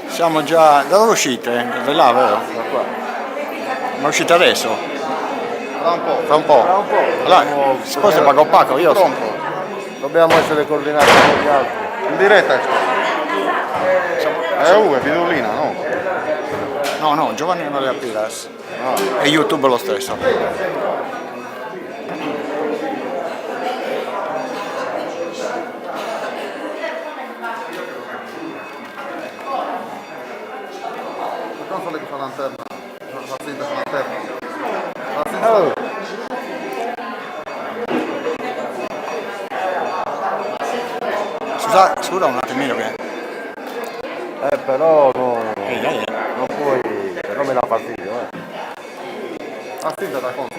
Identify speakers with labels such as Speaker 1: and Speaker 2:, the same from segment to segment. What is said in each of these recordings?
Speaker 1: Siamo già... Da dove uscite? Da là, vero? Da qua. Ma uscite adesso?
Speaker 2: Tra un po'.
Speaker 1: Fra un po'?
Speaker 2: Tra un po'.
Speaker 1: Allora, sposa paga opaco, io so.
Speaker 2: Dobbiamo essere coordinati con gli altri. In diretta è Uwe, Vidolina, no?
Speaker 1: No, Giovanni Maria Piras.
Speaker 2: No.
Speaker 1: E YouTube lo stesso.
Speaker 2: Non so che fa lanterna. Fa finta con lanterna. Fa finta.
Speaker 1: Scusa un attimino che...
Speaker 2: Però no,
Speaker 1: dai.
Speaker 2: non puoi, però me la fastidio, Fa finta da conto.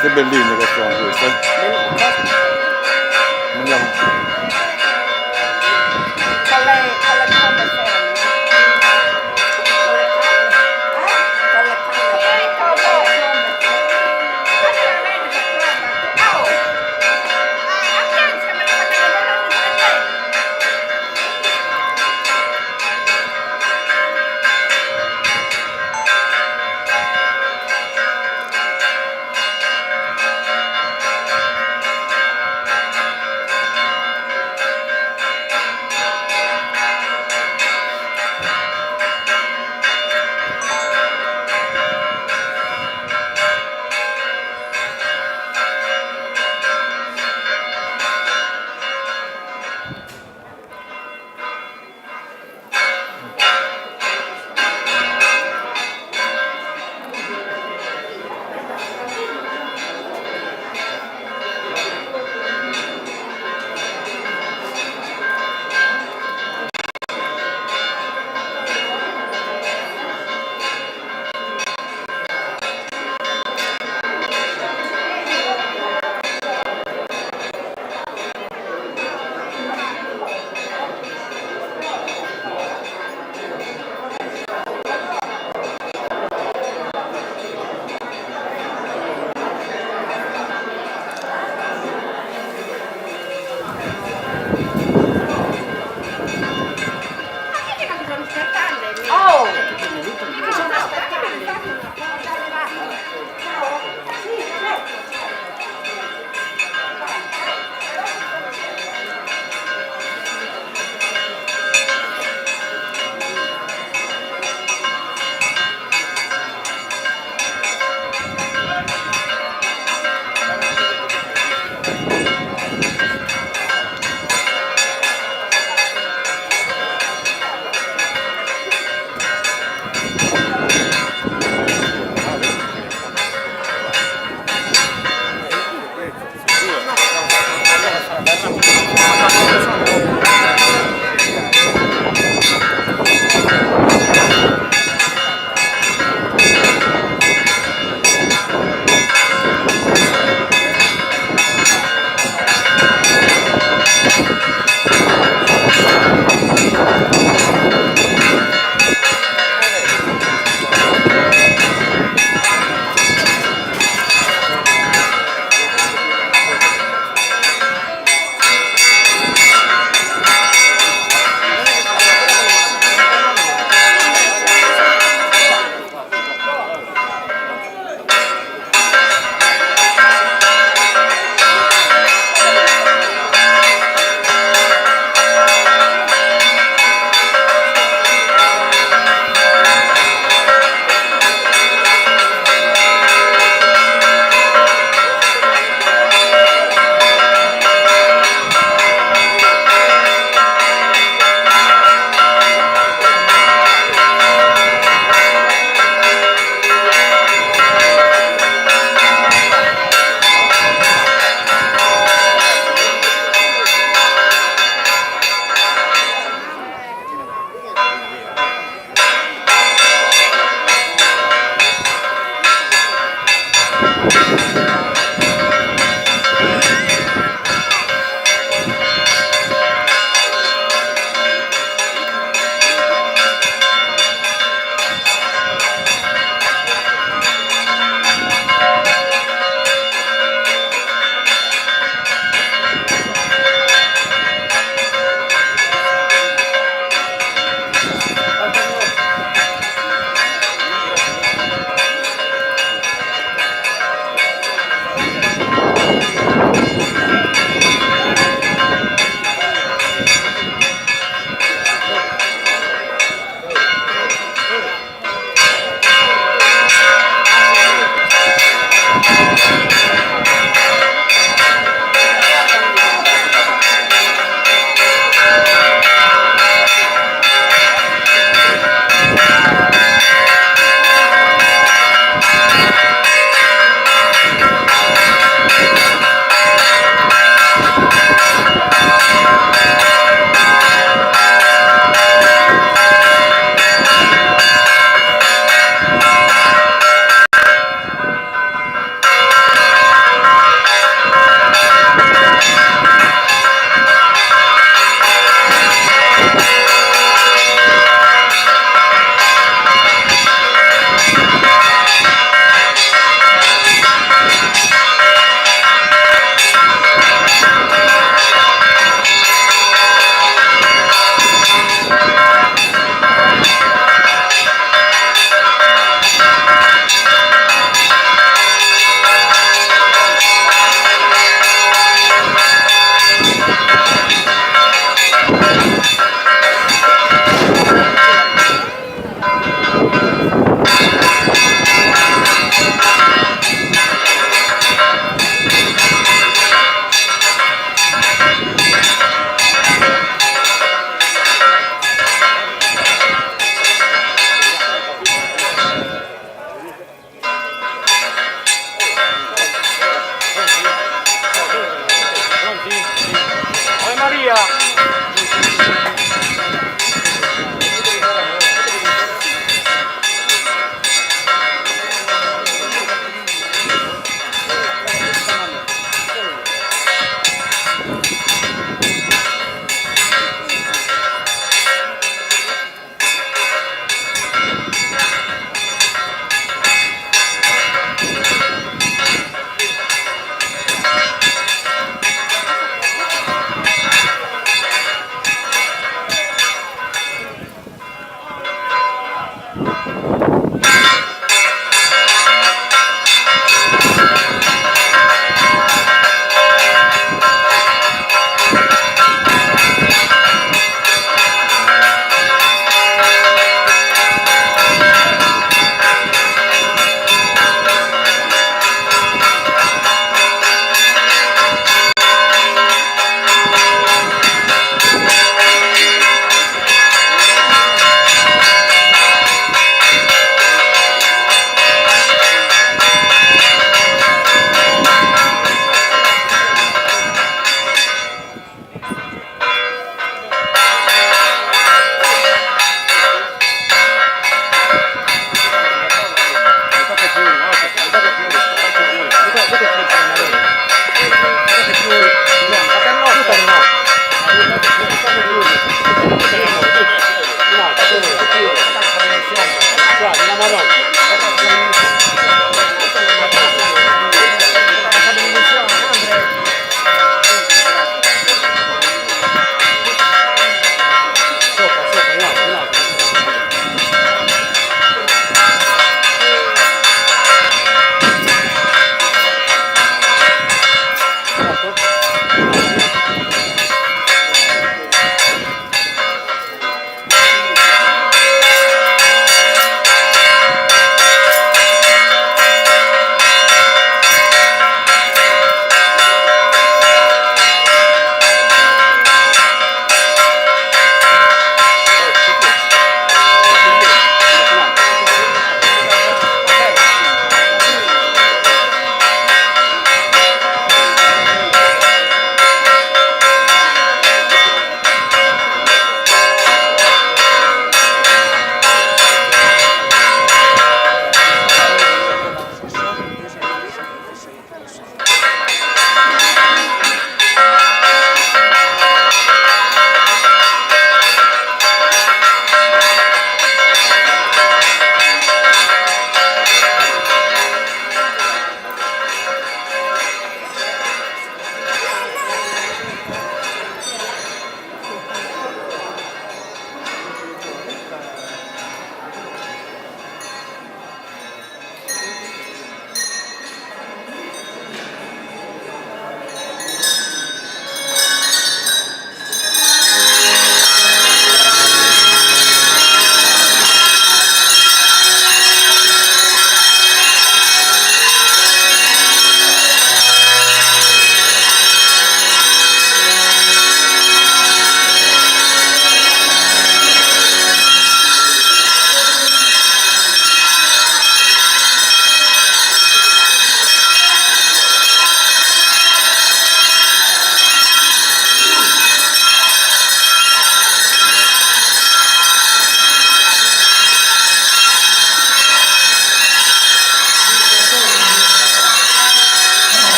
Speaker 1: Queste belline che sono queste. Andiamo.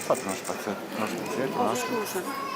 Speaker 1: fatto uno spazietto, no?
Speaker 3: Scusa.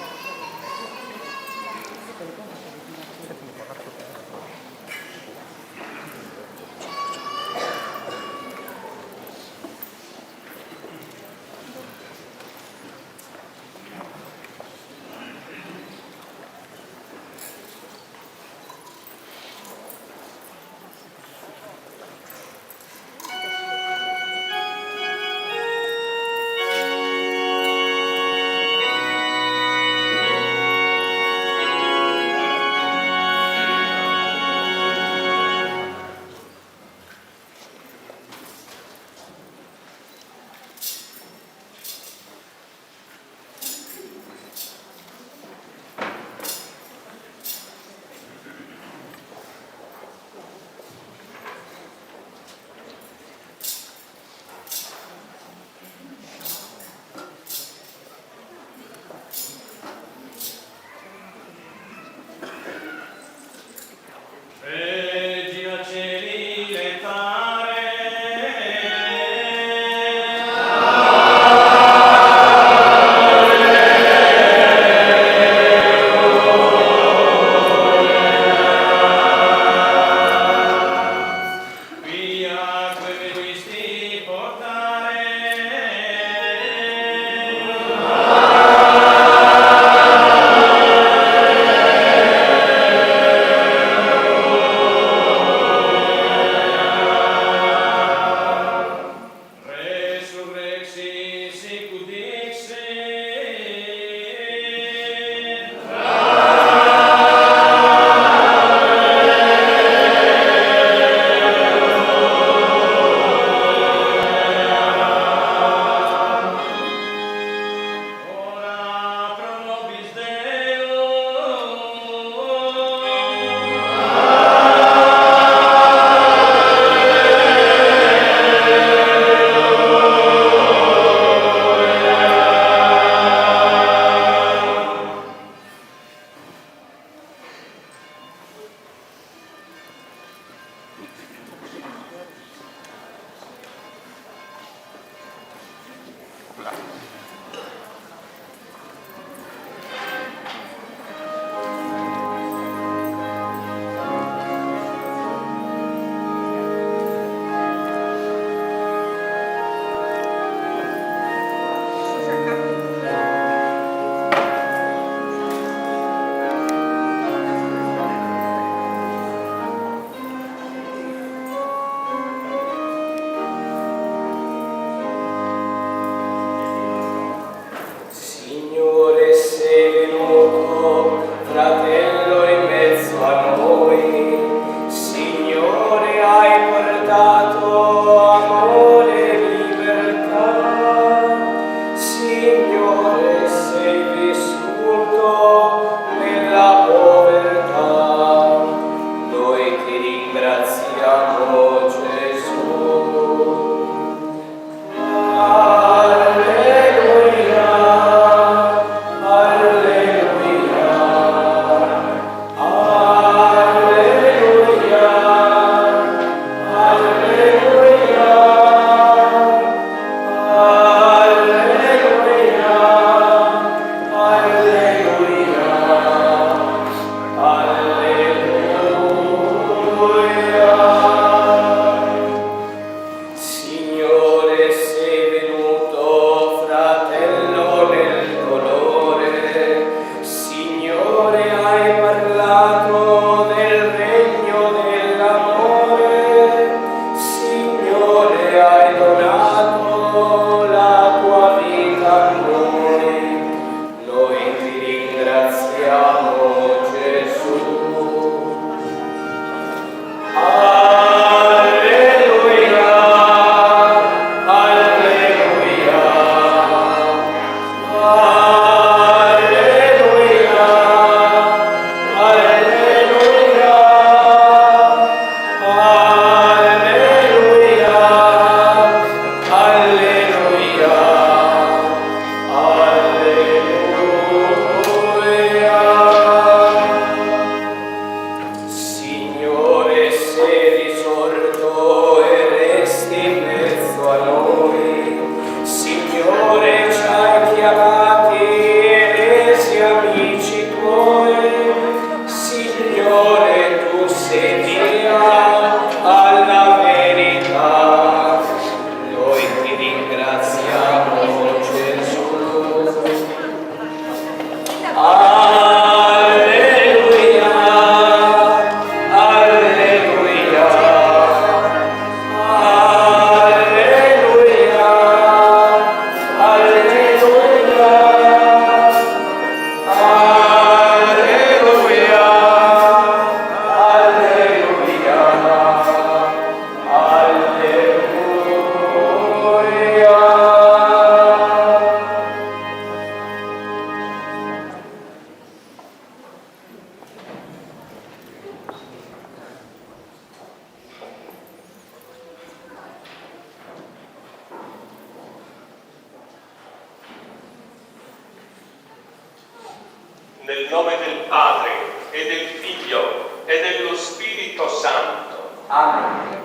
Speaker 3: nel nome del Padre e del Figlio e dello Spirito Santo.
Speaker 4: Amen.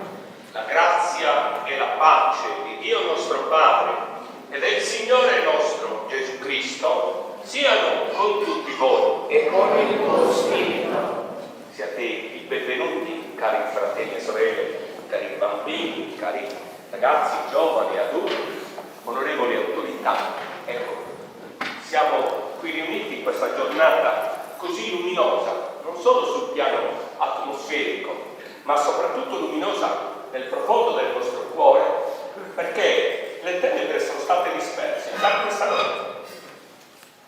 Speaker 3: La grazia e la pace di Dio nostro Padre e del Signore nostro Gesù Cristo siano con tutti voi.
Speaker 4: E con il tuo spirito.
Speaker 3: Siate i benvenuti, cari fratelli e sorelle, cari bambini, cari ragazzi, giovani, adulti, onorevoli autorità. Ecco, siamo qui riuniti in questa giornata così luminosa, non solo sul piano atmosferico, ma soprattutto luminosa nel profondo del vostro cuore, perché le tenebre sono state disperse da questa notte,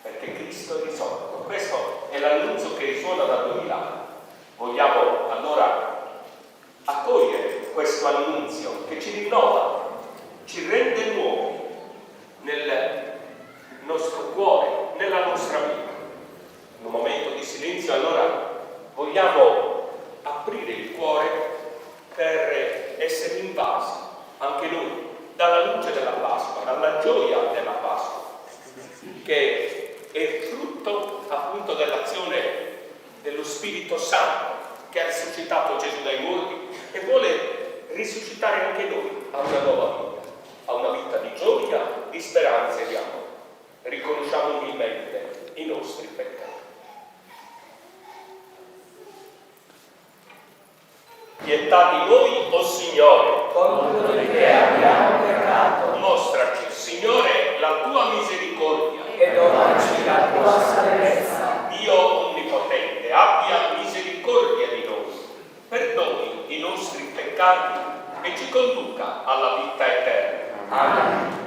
Speaker 3: perché Cristo è risorto. Questo è l'annuncio che risuona da 2000 anni. Vogliamo allora accogliere questo annunzio che ci rinnova, ci rende nuovi nel nostro cuore, nella nostra vita. In un momento di silenzio allora vogliamo aprire il cuore per essere invasi, anche noi, dalla luce della Pasqua, dalla gioia della Pasqua, che è frutto appunto dell'azione dello Spirito Santo che ha risuscitato Gesù dai morti e vuole risuscitare anche noi a una nuova vita, a una vita di gioia, di speranza e di amore. Riconosciamo umilmente i nostri peccati. Pietà di noi, o Signore,
Speaker 4: Contro di te abbiamo peccato.
Speaker 3: mostraci, Signore, la tua misericordia.
Speaker 4: E donaci la tua salvezza.
Speaker 3: Dio Onnipotente, abbia misericordia di noi, perdoni i nostri peccati e ci conduca alla vita eterna.
Speaker 4: Amen.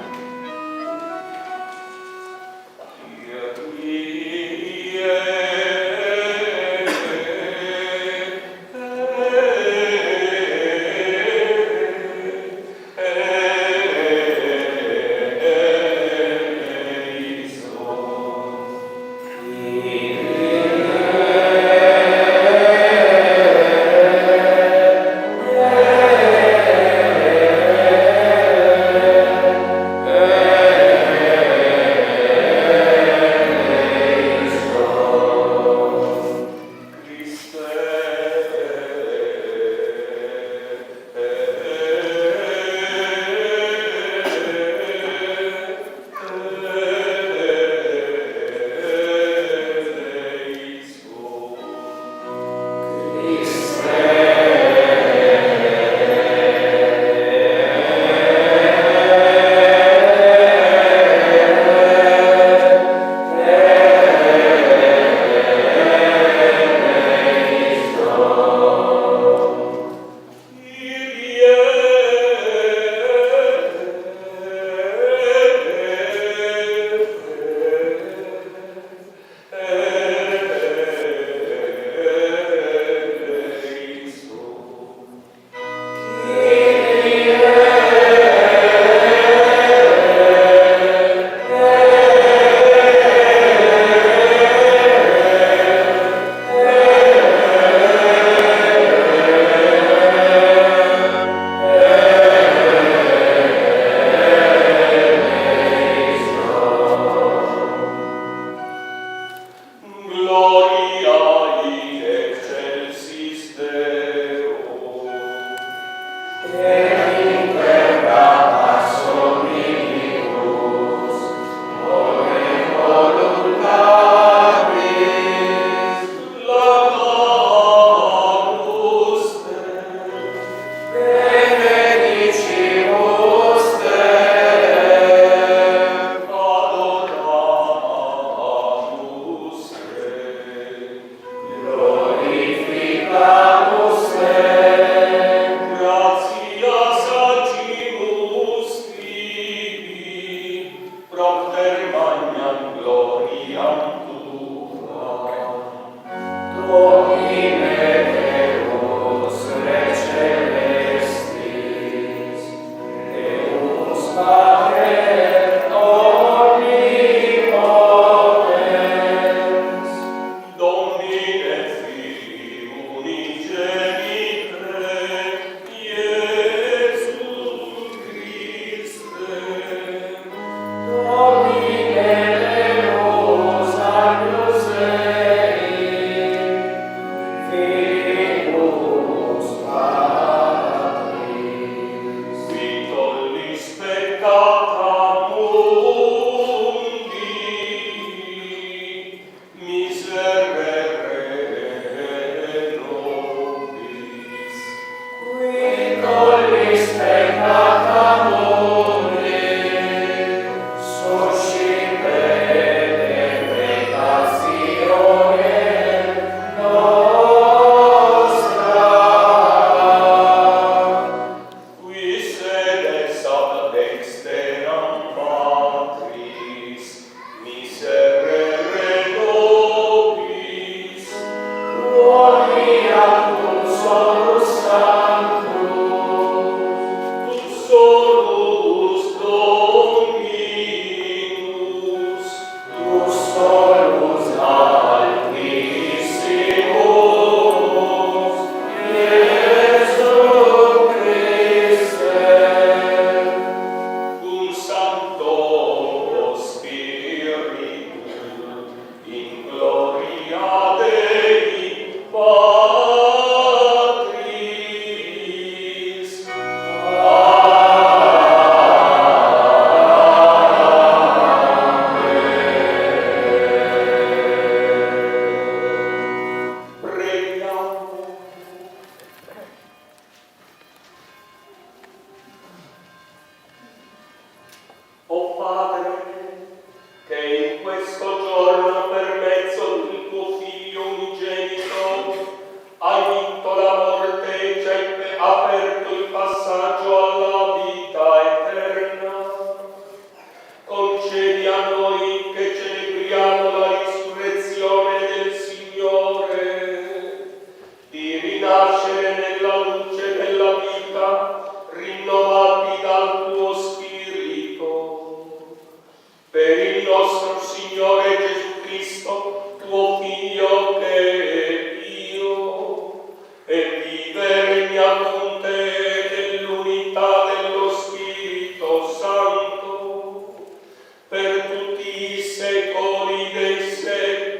Speaker 3: Padre, che in questo giorno per mezzo del tuo Figlio unigenito hai vinto la morte e ci hai aperto il passaggio alla vita eterna. Concedi a noi che celebriamo la risurrezione del Signore, di rinascere nella luce della vita, rinnovati dal tuo Spirito. Per il nostro Signore Gesù Cristo, tuo Figlio che è Dio, e vive e regna con te nell'unità dello Spirito Santo, per tutti i secoli dei secoli.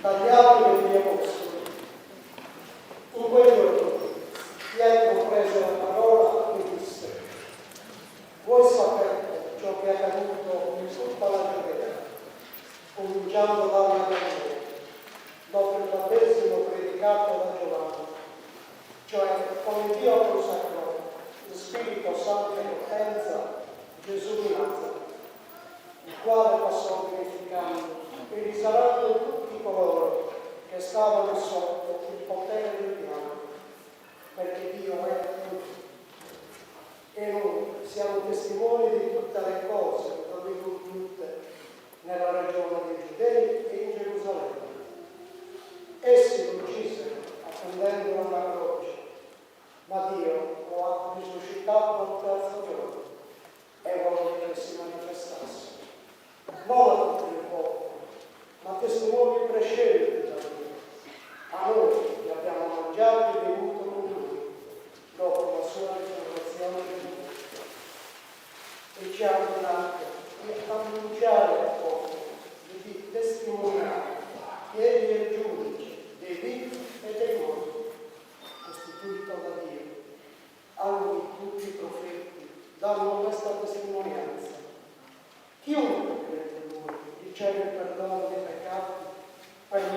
Speaker 5: Dagli atti degli Apostoli. In quel giorno Pietro prese la parola e disse: voi sapete ciò che è accaduto in tutta la Giudea, cominciando dalla Galilea, dopo il battesimo predicato da Giovanni, cioè come Dio consacrò lo Spirito Santo e potenza Gesù di Nazareth, il quale passò glorificando e risanando tutti coloro che stavano sotto il potere del diavolo, perché Dio è tutto. E noi siamo testimoni di tutte le cose da lui compiute nella regione dei Giudei e in Gerusalemme. Essi lo uccisero appendendolo alla croce, ma Dio lo ha risuscitato al terzo giorno e vuole che si manifestasse non a tutto il popolo, ma testimoni prescelti da Dio, a noi che abbiamo mangiato e bevuto con lui dopo la sua risurrezione e ci ha ordinato di annunciare al popolo e di testimoniare che egli è il giudice dei vivi e dei morti, costituito da Dio. A lui tutti i profeti danno questa testimonianza. Chiunque crede in lui riceve il perdono dei peccati per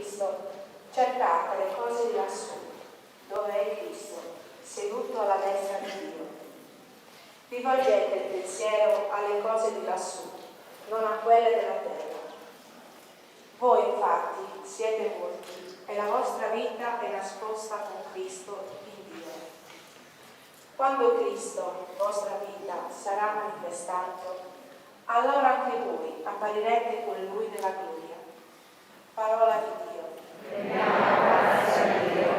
Speaker 6: Cristo, cercate le cose di lassù, dove è Cristo, seduto alla destra di Dio. Rivolgete il pensiero alle cose di lassù, non a quelle della terra. Voi infatti siete morti e la vostra vita è nascosta con Cristo in Dio. Quando Cristo, vostra vita, sarà manifestato, allora anche voi apparirete con Lui della gloria. Parola di Dio.
Speaker 4: Grazie a Dio.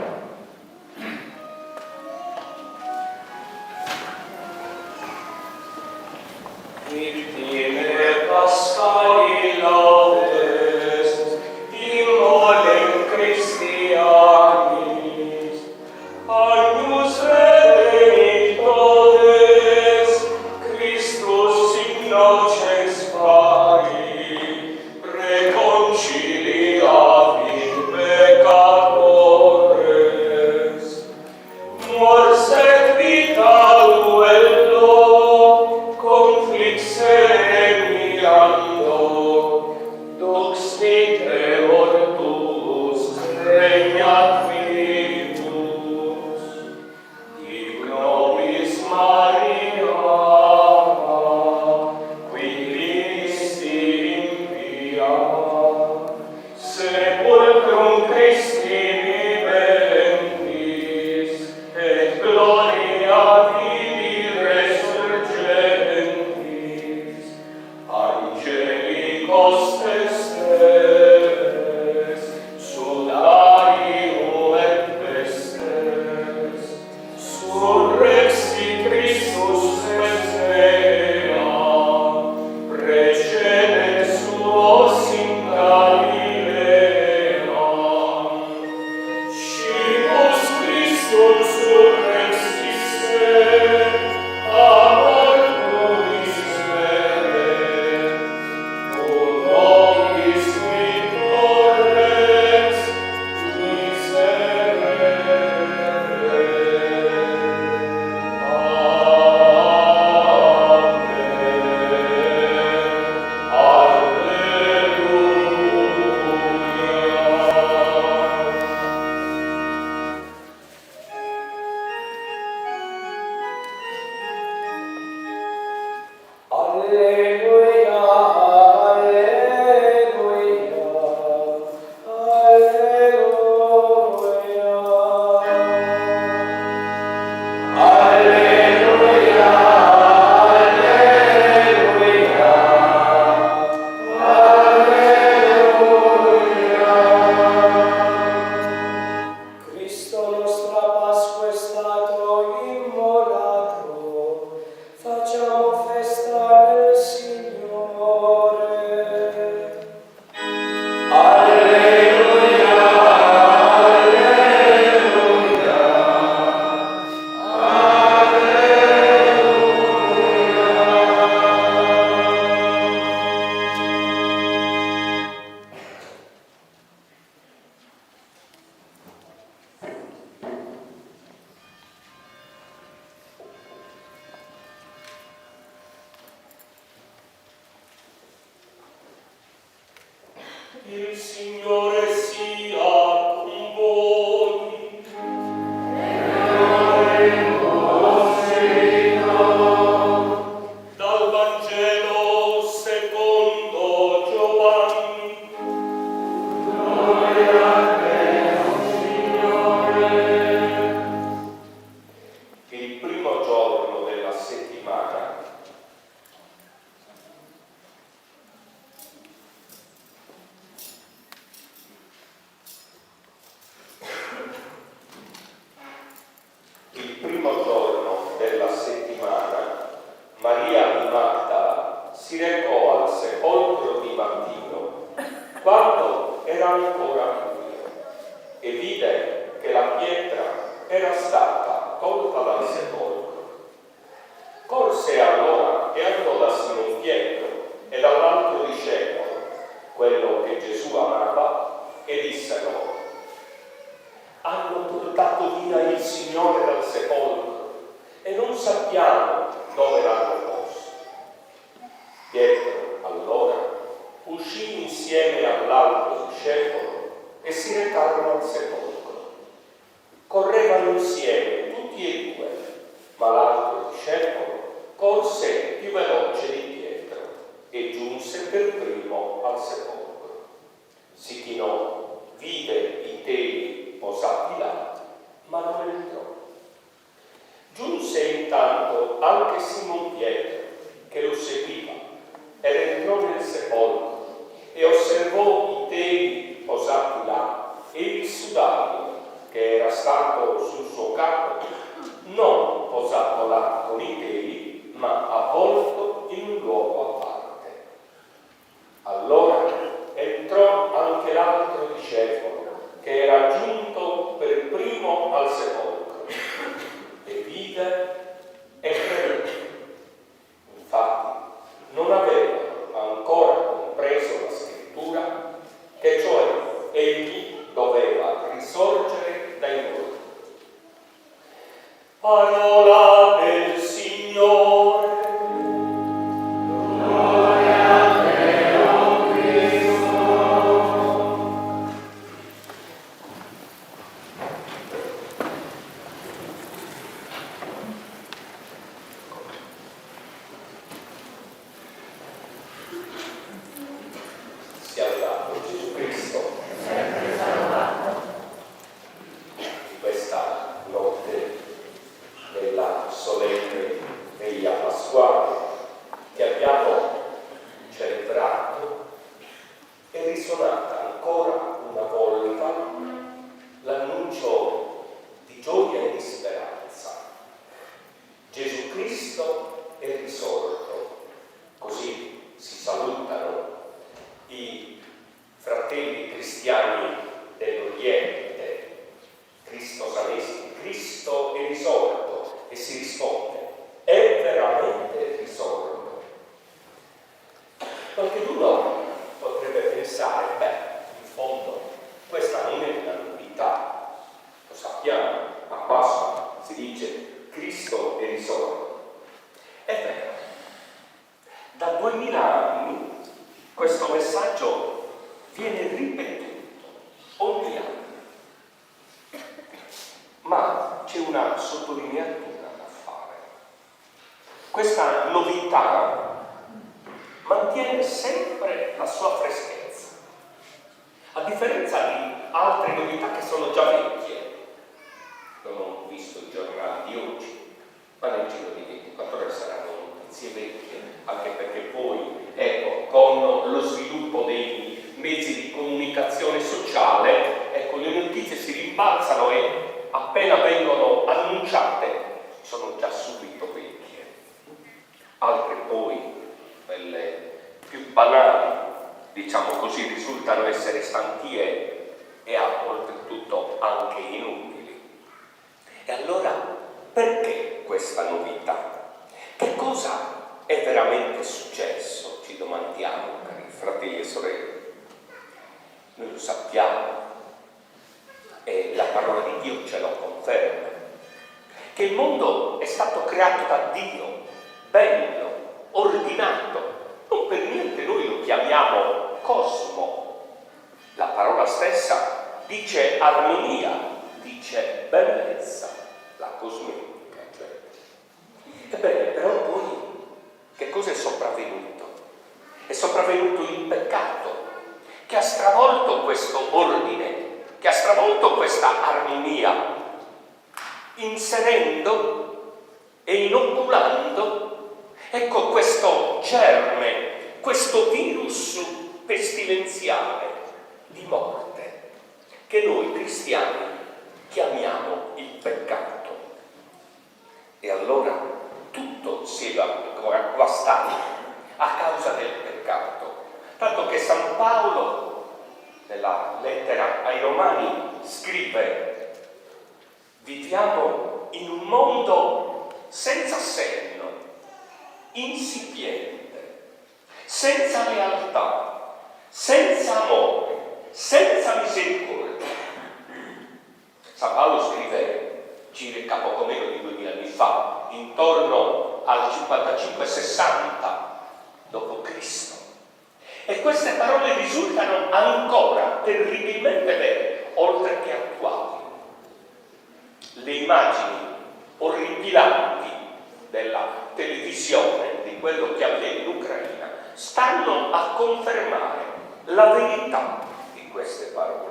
Speaker 3: Vittime pascali laudes, immolem Christi agnis, agnus redemit todes, Christus innocens pari, reconciliavit peccatores, mors et vita duello, conflixere mirando, dux vitae mortus regnat vivus, hic nobis Maria, qui vinisti in via, sepulcrum Christi viventis, et gloria Filii resurgentis, angeli hostes teres, sudarium et pestes, surrexit Christus Messia, precedet suos in Galilea, scipus Christum surrexisse, amor tuis vere, cum nobis victores Alleluia, alleluia, alleluia, alleluia, alleluia. Cristo nostra Pasqua è stato immolato, facciamo festa nel Signore. Alleluia, alleluia, Il Signore sia con voi. Dal Vangelo secondo Giovanni. Il primo giorno della settimana Maria di Magdala si recò al sepolcro di mattino, quando era ancora buio, e vide che la pietra era stata tolta dal sepolcro. Corse allora e andò da Simon Pietro e dall'altro discepolo, quello che Gesù amava, e disse loro: hanno portato via il Signore dal sepolcro e non sappiamo dove l'hanno posto. Pietro allora uscì insieme all'altro discepolo e si recarono al sepolcro. Correvano insieme tutti e due, ma l'altro discepolo corse più veloce di Pietro e giunse per primo al sepolcro. Si chinò, vide i teli posati là, ma non entrò. Giunse intanto anche Simon Pietro, che lo seguiva, ed entrò nel sepolcro e osservò i teli posati là e il sudario che era stato sul suo capo, non posato là con i teli, ma avvolto in un luogo a parte. Allora entrò anche l'altro discepolo, che era giunto per primo al sepolcro, e vide e credette. Infatti non avevano ancora compreso la scrittura, che cioè egli doveva risorgere dai morti. Parola del Signore. Gloria a te, o Cristo. Sia lodato Gesù Cristo. Di questa notte della solenne veglia pasquale che abbiamo celebrato è risuonata ancora una volta l'annuncio di gioia e di speranza. Gesù Cristo è risorto. Così si salutano i fratelli cristiani dell'Oriente. Cristo Sanesti, Cristo è risorto, e si risponde: è veramente risorto. Qualcuno potrebbe pensare, in fondo questa non è una novità, lo sappiamo, a Pasqua si dice Cristo è risorto. È vero, da 2000 anni questo messaggio viene ripetuto ogni anno. Ma c'è una sottolineatura da fare. Questa novità mantiene sempre la sua freschezza, a differenza di altre novità che sono già vecchie. Non ho visto i giornali di oggi, ma nel giro di 24 ore saranno notizie vecchie, anche perché poi, con lo sviluppo dei mezzi di comunicazione sociale, le notizie si rimbalzano e appena vengono annunciate sono già subito vecchie. Altre poi, quelle più banali, diciamo così, risultano essere stantie e oltretutto anche inutili. E allora perché questa novità? Che cosa è veramente successo? Ci domandiamo, cari fratelli e sorelle. Noi lo sappiamo, e la parola di Dio ce lo conferma, che il mondo è stato creato da Dio, bello, ordinato. Non per niente noi lo chiamiamo cosmo. La parola stessa dice armonia, dice bellezza, la cosmetica, cioè. Ebbene, però poi che cosa è sopravvenuto? È sopravvenuto il peccato, che ha stravolto questo ordine, che ha stravolto questa armonia, inserendo e inoculando, ecco, questo germe, questo virus pestilenziale di morte, che noi cristiani chiamiamo il peccato. E allora tutto si è guastato a causa del peccato, tanto che San Paolo nella lettera ai Romani scrive: viviamo in un mondo senza senno, insipiente, senza lealtà, senza amore, senza misericordia. San Paolo scrive circa poco meno di 2000 anni fa, intorno al 55-60 d.C. E queste parole risultano ancora terribilmente vere, oltre che attuali. Le immagini orripilanti della televisione di quello che avviene in Ucraina stanno a confermare la verità di queste parole.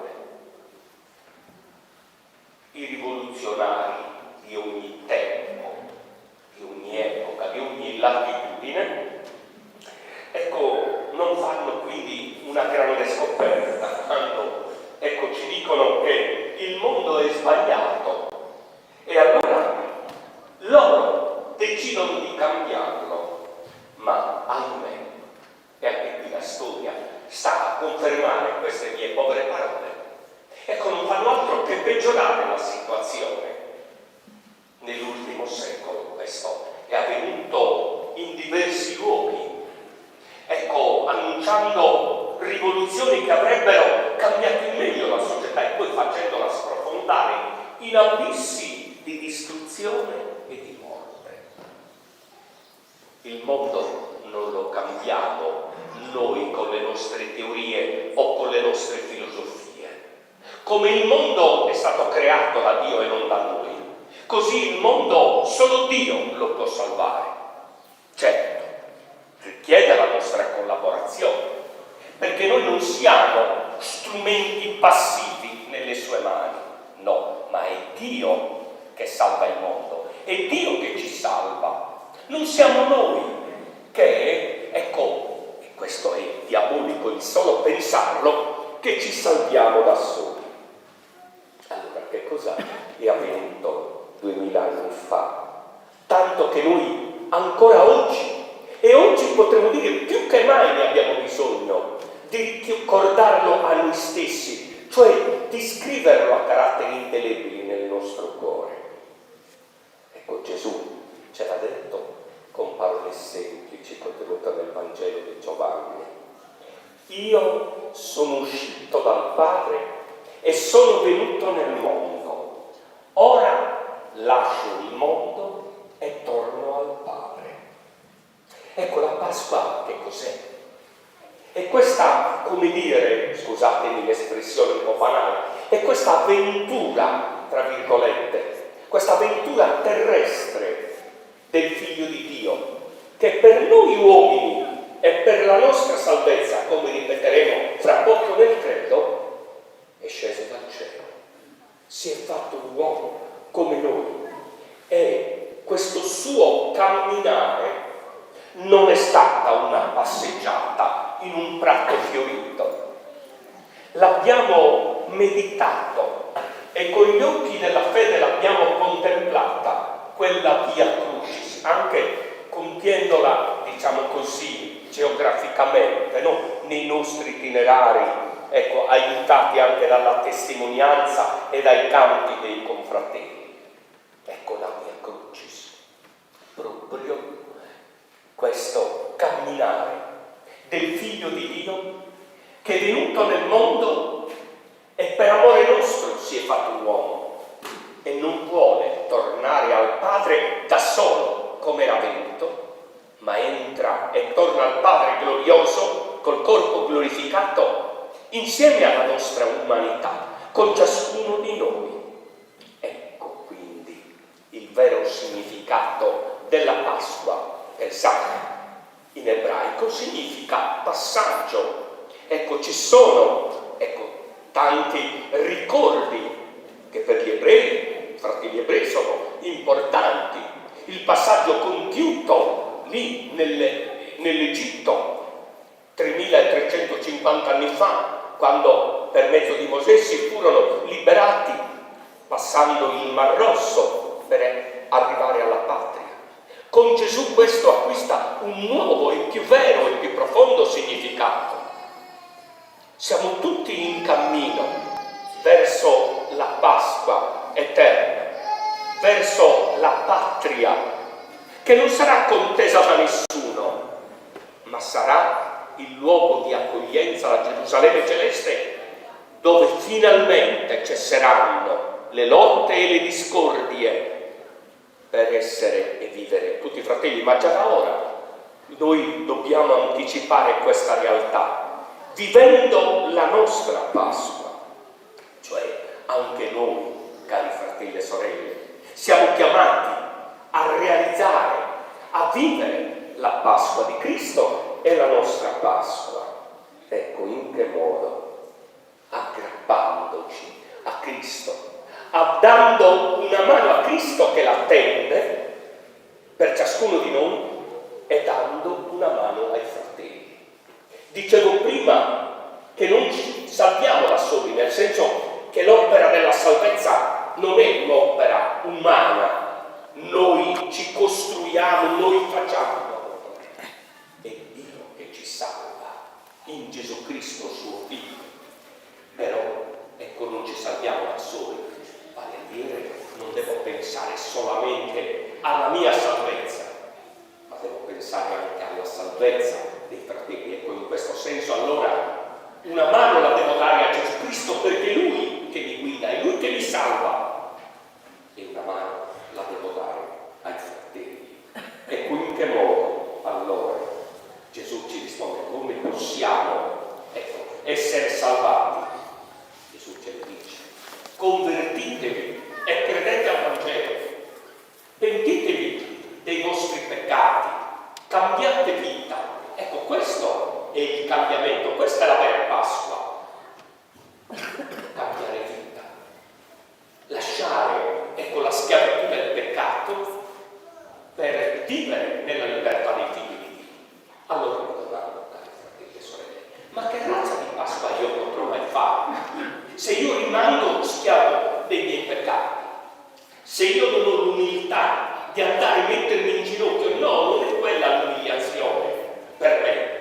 Speaker 3: I rivoluzionari di ogni tempo, di ogni epoca, di ogni latitudine, ecco, non fanno quindi una grande scoperta quando, ecco, ci dicono che il mondo è sbagliato e allora loro decidono di cambiarlo, ma ahimè, e anche qui la storia sta a confermare queste mie povere parole, ecco, non fanno altro che peggiorare la situazione. Nell'ultimo secolo questo è avvenuto in diversi luoghi, ecco, annunciando rivoluzioni che avrebbero cambiato in meglio la società e poi facendola sprofondare in abissi di distruzione e di morte. Il mondo non lo cambiamo noi con le nostre teorie o con le nostre filosofie. Come il mondo è stato creato da Dio e non da noi, così il mondo solo Dio lo può salvare. Certo, richiede la nostra collaborazione, perché noi non siamo strumenti passivi nelle sue mani, no, ma è Dio che salva il mondo, è Dio che ci salva, non siamo noi che, ecco, e questo è diabolico il solo pensarlo, che ci salviamo da soli. Allora, che cosa è avvenuto 2000 anni fa? Tanto che noi ancora oggi, e oggi potremmo dire più che mai ne abbiamo bisogno, di ricordarlo a noi stessi, cioè di scriverlo a caratteri indelebili nel nostro cuore. Ecco, Gesù ce l'ha detto con parole semplici contenute nel Vangelo di Giovanni. Io sono uscito dal Padre e sono venuto nel mondo. Ora lascio il mondo e torno al Padre. Ecco, la Pasqua che cos'è? E questa, come dire, scusatemi l'espressione un po' banale, è questa avventura, tra virgolette, questa avventura terrestre del Figlio di Dio, che per noi uomini e per la nostra salvezza, come ripeteremo fra poco nel credo, è sceso dal cielo, si è fatto un uomo come noi, e questo suo camminare non è stata una passeggiata in un prato fiorito. L'abbiamo meditato e con gli occhi della fede l'abbiamo contemplata, quella via crucis, anche compiendola, diciamo così, geograficamente, no? Nei nostri itinerari, ecco, aiutati anche dalla testimonianza e dai canti dei confratelli. Ecco la via crucis, proprio questo camminare del Figlio di Dio che è venuto nel mondo e per amore nostro si è fatto uomo e non vuole tornare al Padre da solo come era venuto, ma entra e torna al Padre glorioso col corpo glorificato insieme alla nostra umanità, con ciascuno di noi. Ecco quindi il vero significato della Pasqua. Pensate, in ebraico significa passaggio. Ecco, ci sono, ecco, tanti ricordi che per gli ebrei, fratelli ebrei, sono importanti. Il passaggio compiuto lì nell'Egitto 3350 anni fa, quando per mezzo di Mosè si furono liberati passando il Mar Rosso per arrivare alla patria. Con Gesù questo acquista un nuovo e più vero e più profondo significato. Siamo tutti in cammino verso la Pasqua eterna, verso la patria, che non sarà contesa da nessuno, ma sarà il luogo di accoglienza, la Gerusalemme celeste, dove finalmente cesseranno le lotte e le discordie per essere e vivere tutti fratelli. Ma già da ora noi dobbiamo anticipare questa realtà vivendo la nostra Pasqua, cioè anche noi, cari fratelli e sorelle, siamo chiamati a realizzare, a vivere la Pasqua di Cristo e la nostra Pasqua. Ecco in che modo? Aggrappandoci a Cristo, dando una mano a Cristo che la tende per ciascuno di noi e dando una mano ai fratelli. Dicevo prima che non ci salviamo da soli, nel senso che l'opera della salvezza non è un'opera umana, noi ci costruiamo, noi facciamo. È Dio che ci salva in Gesù Cristo, suo Figlio. Però, ecco, non ci salviamo da soli, vale a dire, non devo pensare solamente alla mia salvezza, ma devo pensare anche alla salvezza dei fratelli. Ecco, in questo senso allora una mano la devo dare a Gesù Cristo, perché è Lui che mi guida, è Lui che mi salva, e una mano la devo dare ai fratelli. Ecco in che modo allora Gesù ci risponde, come possiamo, ecco, essere salvati. Gesù ce lo dice: convertitevi e credete al Vangelo, pentitevi dei vostri peccati, cambiate vita. Ecco, questo è il cambiamento, questa è la vera Pasqua. Cambiare vita, lasciare, ecco, la schiavitù del peccato per vivere nella libertà dei figli di Dio. Allora mi domando, cari fratelli e sorelle, ma che razza di Pasqua io potrò mai fare se io rimango schiavo dei miei peccati? Se io non ho l'umiltà di andare a mettermi in ginocchio? No, non è quella l'umiliazione per me.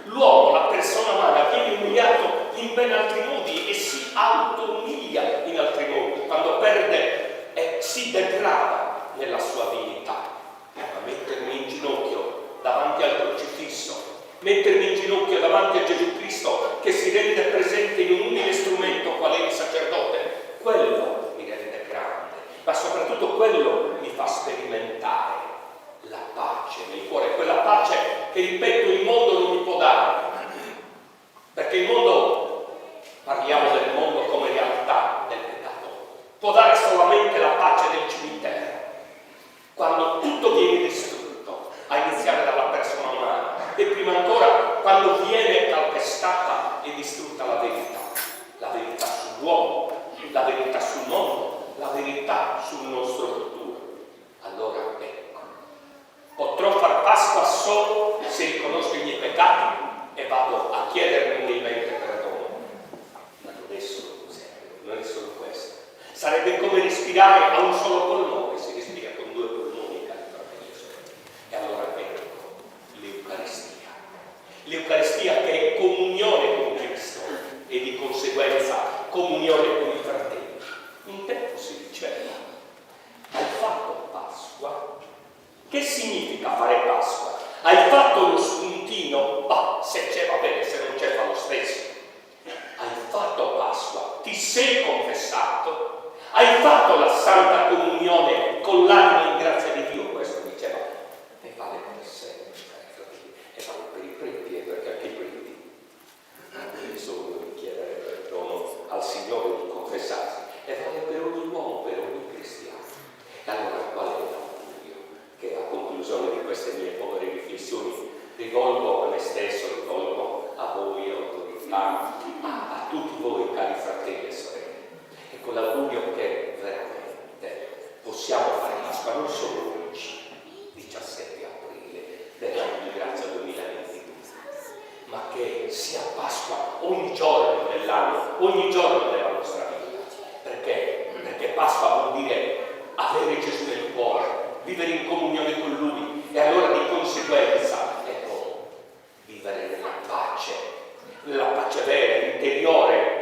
Speaker 3: L'uomo, la persona umana, viene umiliato in ben altri modi e si auto-umilia in altri modi, quando perde e si degrada nella sua dignità. Ma mettermi in ginocchio davanti al crocifisso, mettermi in ginocchio davanti a Gesù Cristo che si rende presente in un umile strumento qual è il sacerdote, quello mi rende grande, ma soprattutto quello mi fa sperimentare la pace nel cuore, quella pace che, ripeto, il mondo non mi può dare, perché il mondo, parliamo del mondo come realtà del peccato, può dare solamente la pace del cimitero, quando tutto viene distrutto, a iniziare dalla persona umana, e prima ancora quando viene calpestata e distrutta la verità sull'uomo, la verità sul mondo, la verità sul nostro futuro. Allora ecco, potrò far Pasqua solo se riconosco i miei peccati e vado a chiedere umilmente perdono. Ma non è solo così, non è solo questo. Sarebbe come respirare a un solo polmone, si respira con due polmoni, cari fratelli e sorelle. E allora ecco l'Eucaristia. L'Eucaristia che è comunione con Cristo e di conseguenza comunione con i fratelli. Un tempo si diceva: hai fatto Pasqua? Che significa fare Pasqua? Hai fatto lo spuntino? Ma se c'è va bene, se non c'è fa lo stesso. Hai fatto Pasqua? Ti sei confessato? Hai fatto la Santa Comunione con l'anima in grazia di Dio? Questo diceva. E vale per sempre, e vale per i preti, perché anche i preti hanno bisogno di chiedere perdono al Signore, di confessarsi. E vale per ogni uomo, per ogni cristiano. E allora qual è l'augurio che a conclusione di queste mie povere riflessioni rivolgo a me stesso, rivolgo a voi, autorità, a tutti voi, cari fratelli e sorelle? Ecco l'augurio che veramente possiamo fare Pasqua non solo oggi, 17 aprile dell'anno di grazia 2022, ma che sia Pasqua ogni giorno dell'anno, ogni giorno della nostra vita. Perché Pasqua vuol dire avere Gesù nel cuore, vivere in comunione con Lui, e allora di conseguenza, ecco, vivere nella pace vera, interiore,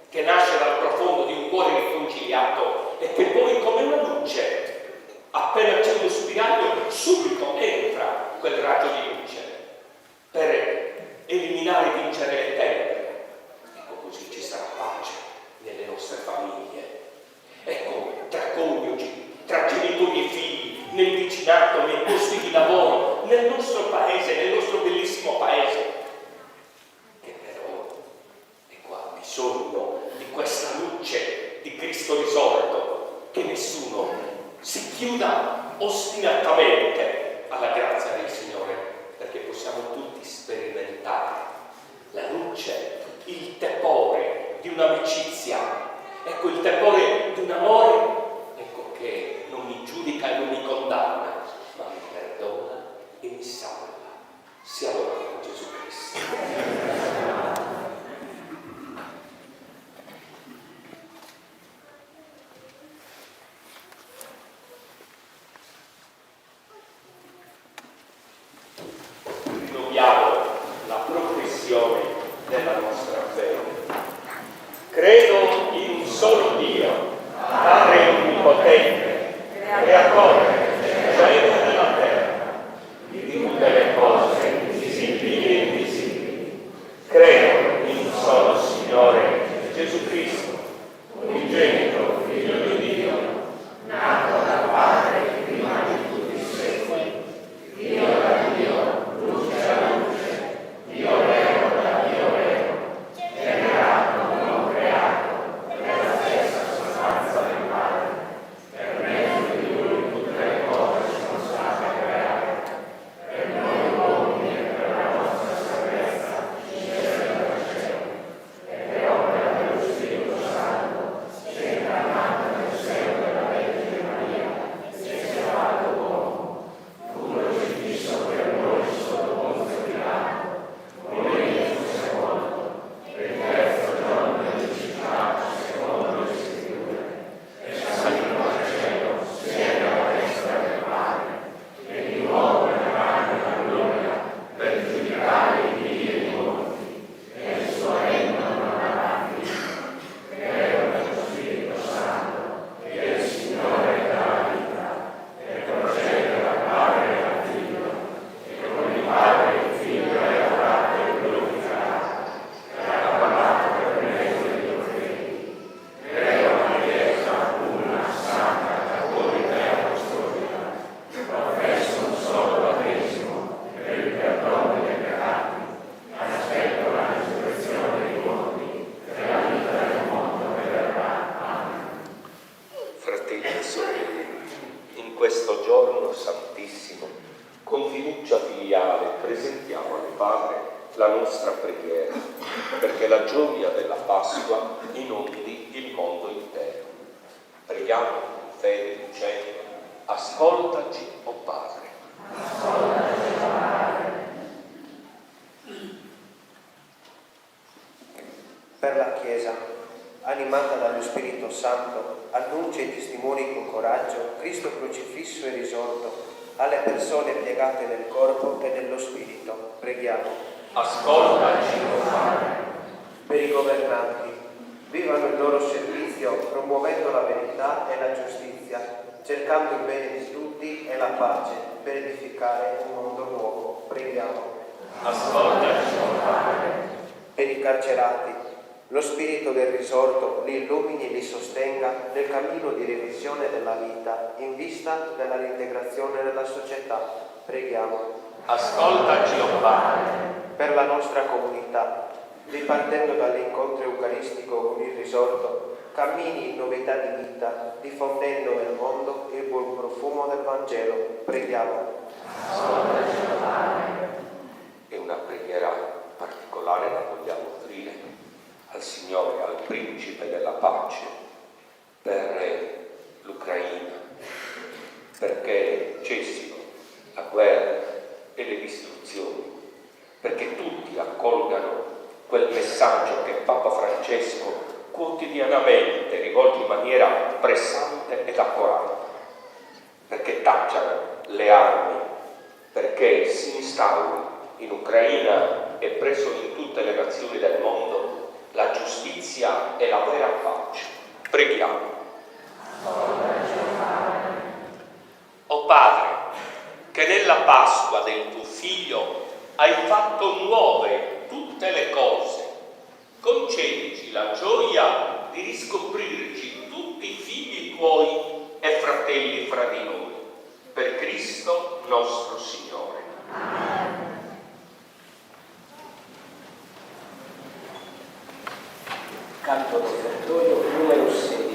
Speaker 3: che nasce dal profondo di un cuore riconciliato e che poi, come una luce, appena c'è uno spiraglio, subito entra quel raggio di luce per eliminare e vincere le tenebre. Ecco, così ci sarà pace nelle nostre famiglie, ecco, tra coniugi, tra genitori e figli, nel vicinato, nei ostinatamente alla grazia del Signore, perché possiamo tutti sperimentare la luce, il tepore di un'amicizia, ecco, il tepore di un amore, ecco, che non mi giudica e non mi condanna, ma mi perdona e mi salva. Sia lodato Gesù Cristo. La professione della nostra fede. Credo in un solo Dio, Padre onnipotente, creatore del cielo e della terra, di tutte le cose visibili e invisibili. Credo in un solo Signore, Gesù Cristo, unigenito Figlio di Dio, nato dal Padre prima di tutti i secoli, Dio da Dio, luce da luce, Dio vero da Dio vero, generato, non creato, nella stessa sostanza del Padre, per mezzo di Lui tutte le cose sono state create, per noi uomini e per la nostra salvezza, in cielo e in cielo, e per opera dello Spirito Santo, si è incarnato nel seno della Vergine Maria, si è fatto uomo, fu crocifisso per noi sotto Ponzio Pilato, morì e fu sepolto, e il terzo giorno risuscitato secondo le Scritture, e salito al cielo, siede alla destra del Padre, e di nuovo verrà nella gloria per giudicare i vivi e i morti, e il suo regno non avrà fine. Credo nello Spirito Santo, che è il Signore della vita, e procede dal Padre e dal Figlio, e con il Padre e il Figlio è adorato e glorificato, e ha parlato per mezzo di profeti. Credo nella Chiesa una, santa, cattolica e apostolica. Professo un solo battesimo per il perdono dei peccati. Aspetto la risurrezione dei morti e la vita del mondo che verrà. Amen. Fratelli e sorelle, in questo giorno santissimo, con fiducia filiale presentiamo al Padre la nostra preghiera, perché la gioia della Pasqua inondi il mondo intero. Preghiamo con fede dicendo: ascoltaci, o Padre.
Speaker 7: Per la Chiesa, animata dallo Spirito Santo, annuncia e testimonia con coraggio Cristo crocifisso e risorto alle persone piegate nel corpo e nello spirito. Preghiamo.
Speaker 3: Ascoltaci, o Padre.
Speaker 7: Per i governanti, vivano il loro servizio promuovendo la verità e la giustizia, cercando il bene di tutti e la pace per edificare un mondo nuovo. Preghiamo.
Speaker 3: Ascoltaci, o Padre.
Speaker 7: Per i carcerati, lo Spirito del risorto li illumini e li sostenga nel cammino di revisione della vita in vista della reintegrazione nella società. Preghiamo.
Speaker 3: Ascoltaci, o Padre.
Speaker 7: Per la nostra comunità, ripartendo dall'incontro eucaristico con il risorto, cammini in novità di vita, diffondendo nel mondo il buon profumo del Vangelo. Preghiamo.
Speaker 3: Ascoltaci, o Padre. E una preghiera particolare la vogliamo offrire al Signore, al Principe della pace, per l'Ucraina, perché cessino la guerra e le distruzioni, perché tutti accolgano quel messaggio che Papa Francesco quotidianamente rivolge in maniera pressante ed accorata, perché tacciano le armi, perché si instauri in Ucraina e presso in tutte le nazioni del mondo la giustizia e la vera pace. Preghiamo. O Padre, che nella Pasqua del tuo Figlio hai fatto nuove tutte le cose, concedici la gioia di riscoprirci tutti figli tuoi e fratelli fra di noi, per Cristo nostro Signore.
Speaker 7: Canto d'offertorio numero 16.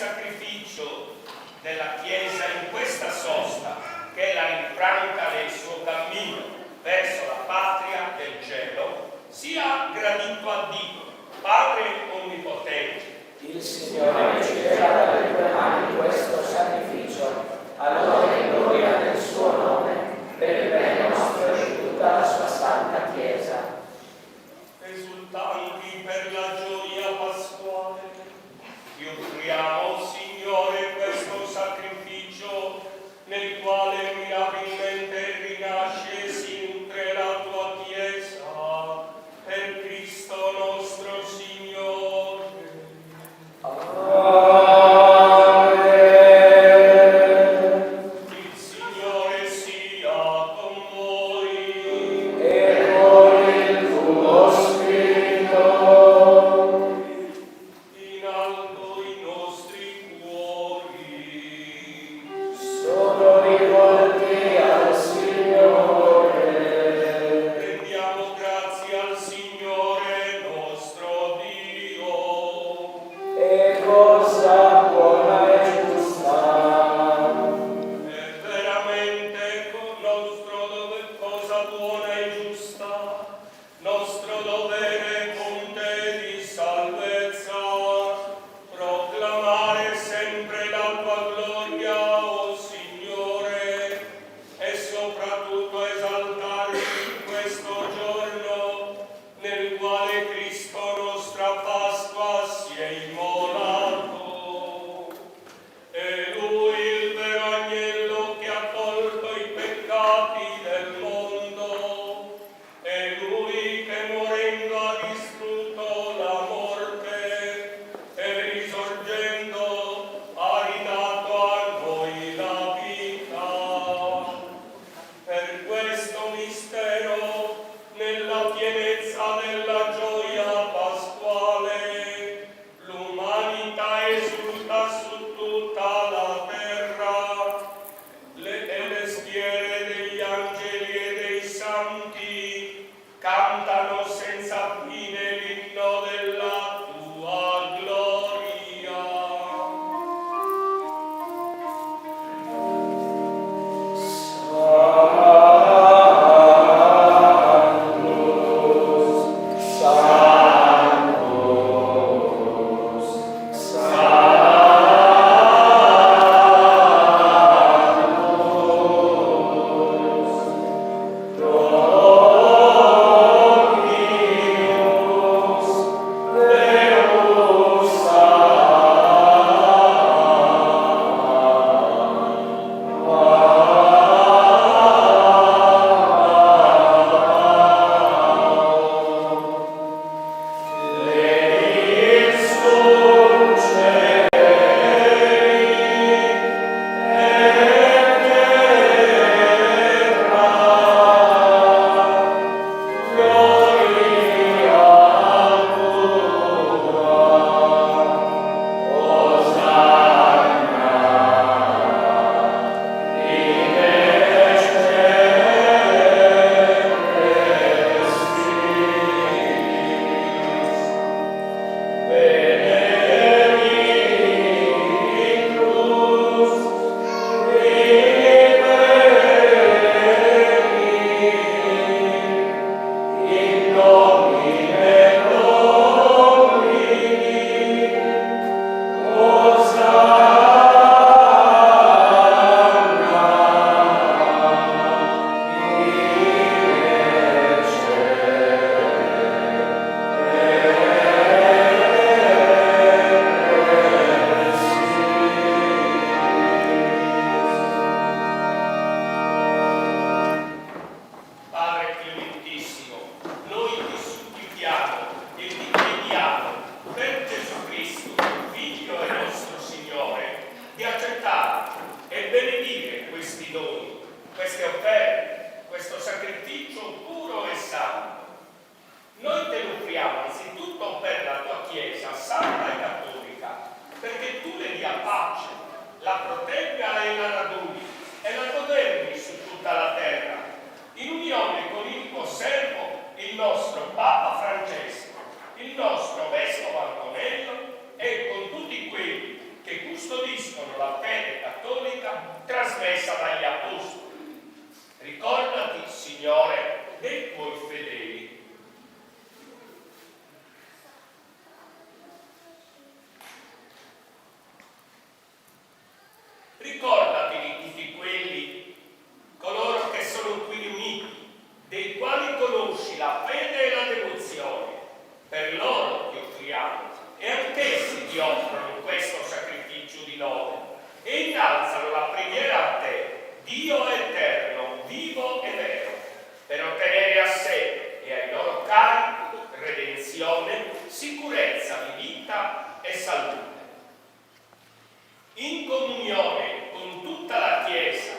Speaker 3: sacrificio della Chiesa in questa sosta, che la rinfranca nel suo cammino verso la patria del cielo, sia gradito a Dio, Padre Onnipotente.
Speaker 4: Il Signore riceverà dalle tue mani questo sacrificio, allora in gloria del suo nome, per il bene nostro e di tutta la sua santa Chiesa.
Speaker 3: Esultanti per la gioia pasquale, ti offriamo, Signore, questo sacrificio nel quale mirabilmente rinasce e si nutre la tua Chiesa, per Cristo nostro Signore. Il Signore sia con voi.
Speaker 4: E con il tuo spirito.
Speaker 3: In alto i nostri cuori.
Speaker 4: Sono rivolti al Signore.
Speaker 3: Rendiamo grazie al Signore nostro Dio.
Speaker 4: E cosa buona e giusta.
Speaker 3: È veramente cosa buona e giusta, nostro dovere con te di salvezza, proclamare sempre la tua gloria, o Signore, e soprattutto esaltarti in questo giorno nel quale Cristo nostra Pasqua si è immolato. E lui il vero agnello che ha tolto i peccati del mondo, e lui che morendo ha distrutto la morte, e risorgendo ha ridato a noi la vita. Per questo mistero, nella pienezza della gioia pasquale, l'umanità esulta su tutta la terra, e le schiere degli angeli e dei santi cantano senza fine l'inno della tua gloria. custodiscono la fede cattolica trasmessa dagli apostoli. Ricordati, Signore, dei tuoi fedeli. Ricordati di tutti quelli, coloro che sono qui riuniti, dei quali conosci la fede e la devozione. Per loro ti offriamo, e anch'essi ti offrono questo sacrificio di lode, e innalzano la preghiera a te, Dio eterno, vivo e vero, per ottenere a sé e ai loro cari redenzione, sicurezza di vita e salute. In comunione con tutta la Chiesa,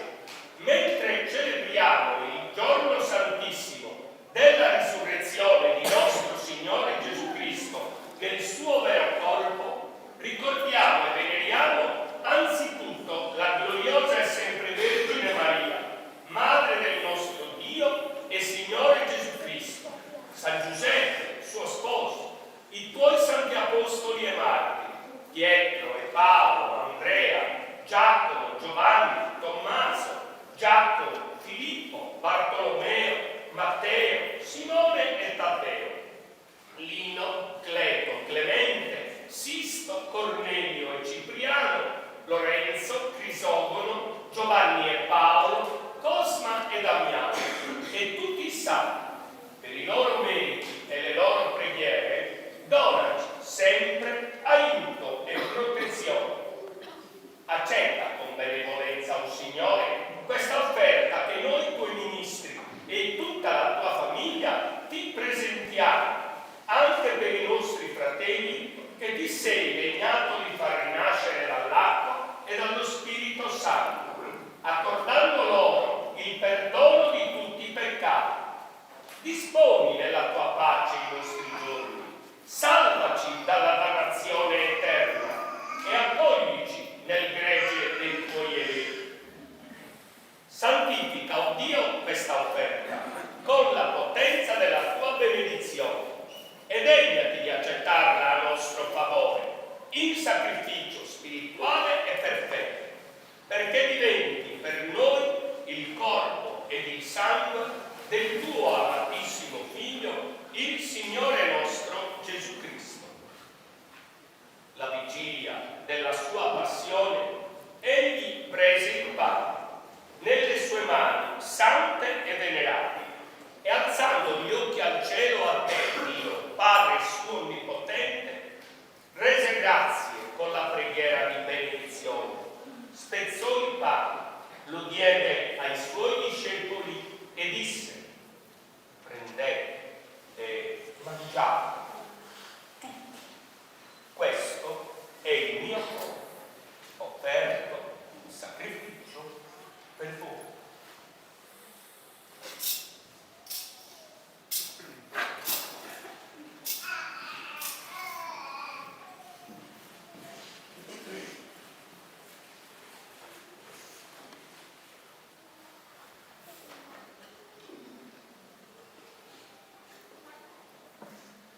Speaker 3: mentre celebriamo il giorno santissimo della risurrezione di nostro Signore Gesù Cristo nel suo vero corpo, ricordiamo e veneriamo anzitutto la gloriosa e sempre Vergine Maria, Madre del nostro Dio e Signore Gesù Cristo, San Giuseppe, suo sposo, i tuoi santi apostoli e martiri, Pietro e Paolo, Andrea, Giacomo, Giovanni, Tommaso, Giacomo, Filippo, Bartolomeo, Matteo, Simone e Taddeo, Lino, Cleto, Clemente, Sisto, Cornelio e Cipriano, Lorenzo, Crisogono, Giovanni e Paolo, Cosma e Damiano, e tutti i santi. Per i loro meriti e le loro preghiere, donaci sempre aiuto e protezione. Accetta con benevolenza, o Signore, questa offerta che noi tuoi ministri e tutta la tua famiglia ti presentiamo, anche per i nostri fratelli che ti sei degnato di far rinascere dall'acqua e dallo Spirito Santo, accordando loro il perdono di tutti i peccati. Disponi nella tua pace i nostri giorni, salvaci dalla dannazione eterna e accoglici nel gregge dei tuoi eredi. Santifica, o Dio, questa offerta con la potenza della tua benedizione e degnati di accettarla a nostro favore in sacrificio spirituale e perfetto, perché diventi per noi il corpo ed il sangue del tuo amatissimo Figlio, il Signore nostro Gesù Cristo. La vigilia della sua passione, egli prese il pane nelle sue mani sante e venerabili, e alzando gli occhi al cielo a te, Dio, Padre suo onnipotente, rese grazie con la preghiera di benedizione, spezzò il pane, lo diede ai suoi discepoli e disse: prendete e mangiate. Questo è il mio corpo, offerto in sacrificio per voi.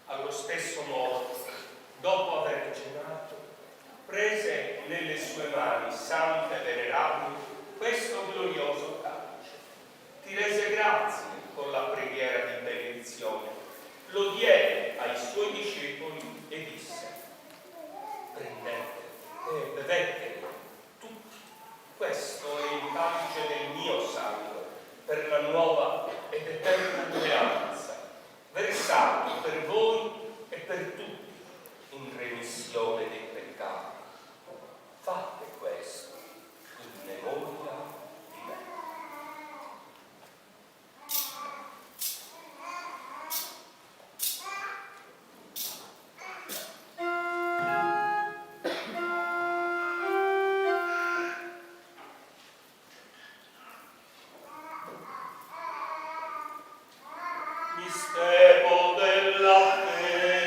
Speaker 3: Allo stesso modo, dopo aver cenato, prese nelle sue mani sante e venerabili questo glorioso calice, ti rese grazie con la preghiera di benedizione, lo diede ai suoi discepoli e disse: prendete e bevete tutti, questo è il calice del mio sangue, per la nuova ed eterna alleanza, versato per voi e per tutti in remissione dei peccati. Fate questo in memoria di me. Mistero della fede.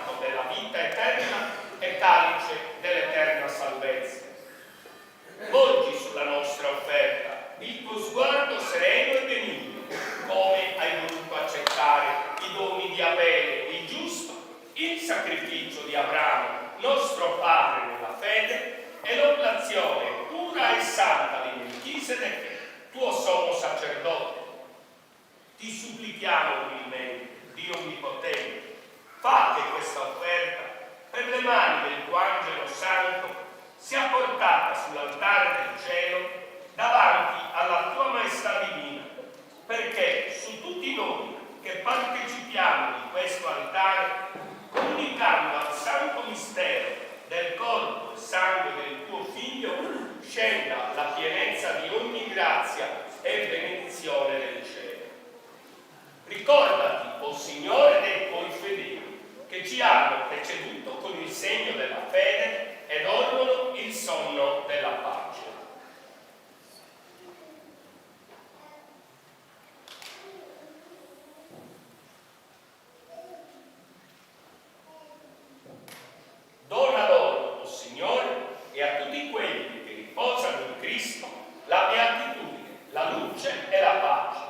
Speaker 3: santo della vita eterna e calice dell'eterna salvezza. Volgi sulla nostra offerta il tuo sguardo sereno e benigno, come hai voluto accettare i doni di Abele il giusto, il sacrificio di Abramo, nostro padre nella fede, e l'oblazione pura e santa di Melchisedec, tuo sommo sacerdote. Ti supplichiamo umilmente, Dio onnipotente, fa che questa offerta, per le mani del tuo angelo santo, sia portata sull'altare del cielo davanti alla tua maestà divina, perché su tutti noi che partecipiamo di questo altare, comunicando al santo mistero del corpo e sangue del tuo Figlio, scenda la pienezza di ogni grazia e benedizione del cielo. Ricordati, o Signore, dei tuoi fedeli, che ci hanno preceduto con il segno della fede e dormono il sonno della pace. Dona loro, o Signore, e a tutti quelli che riposano in Cristo, la beatitudine, la luce e la pace.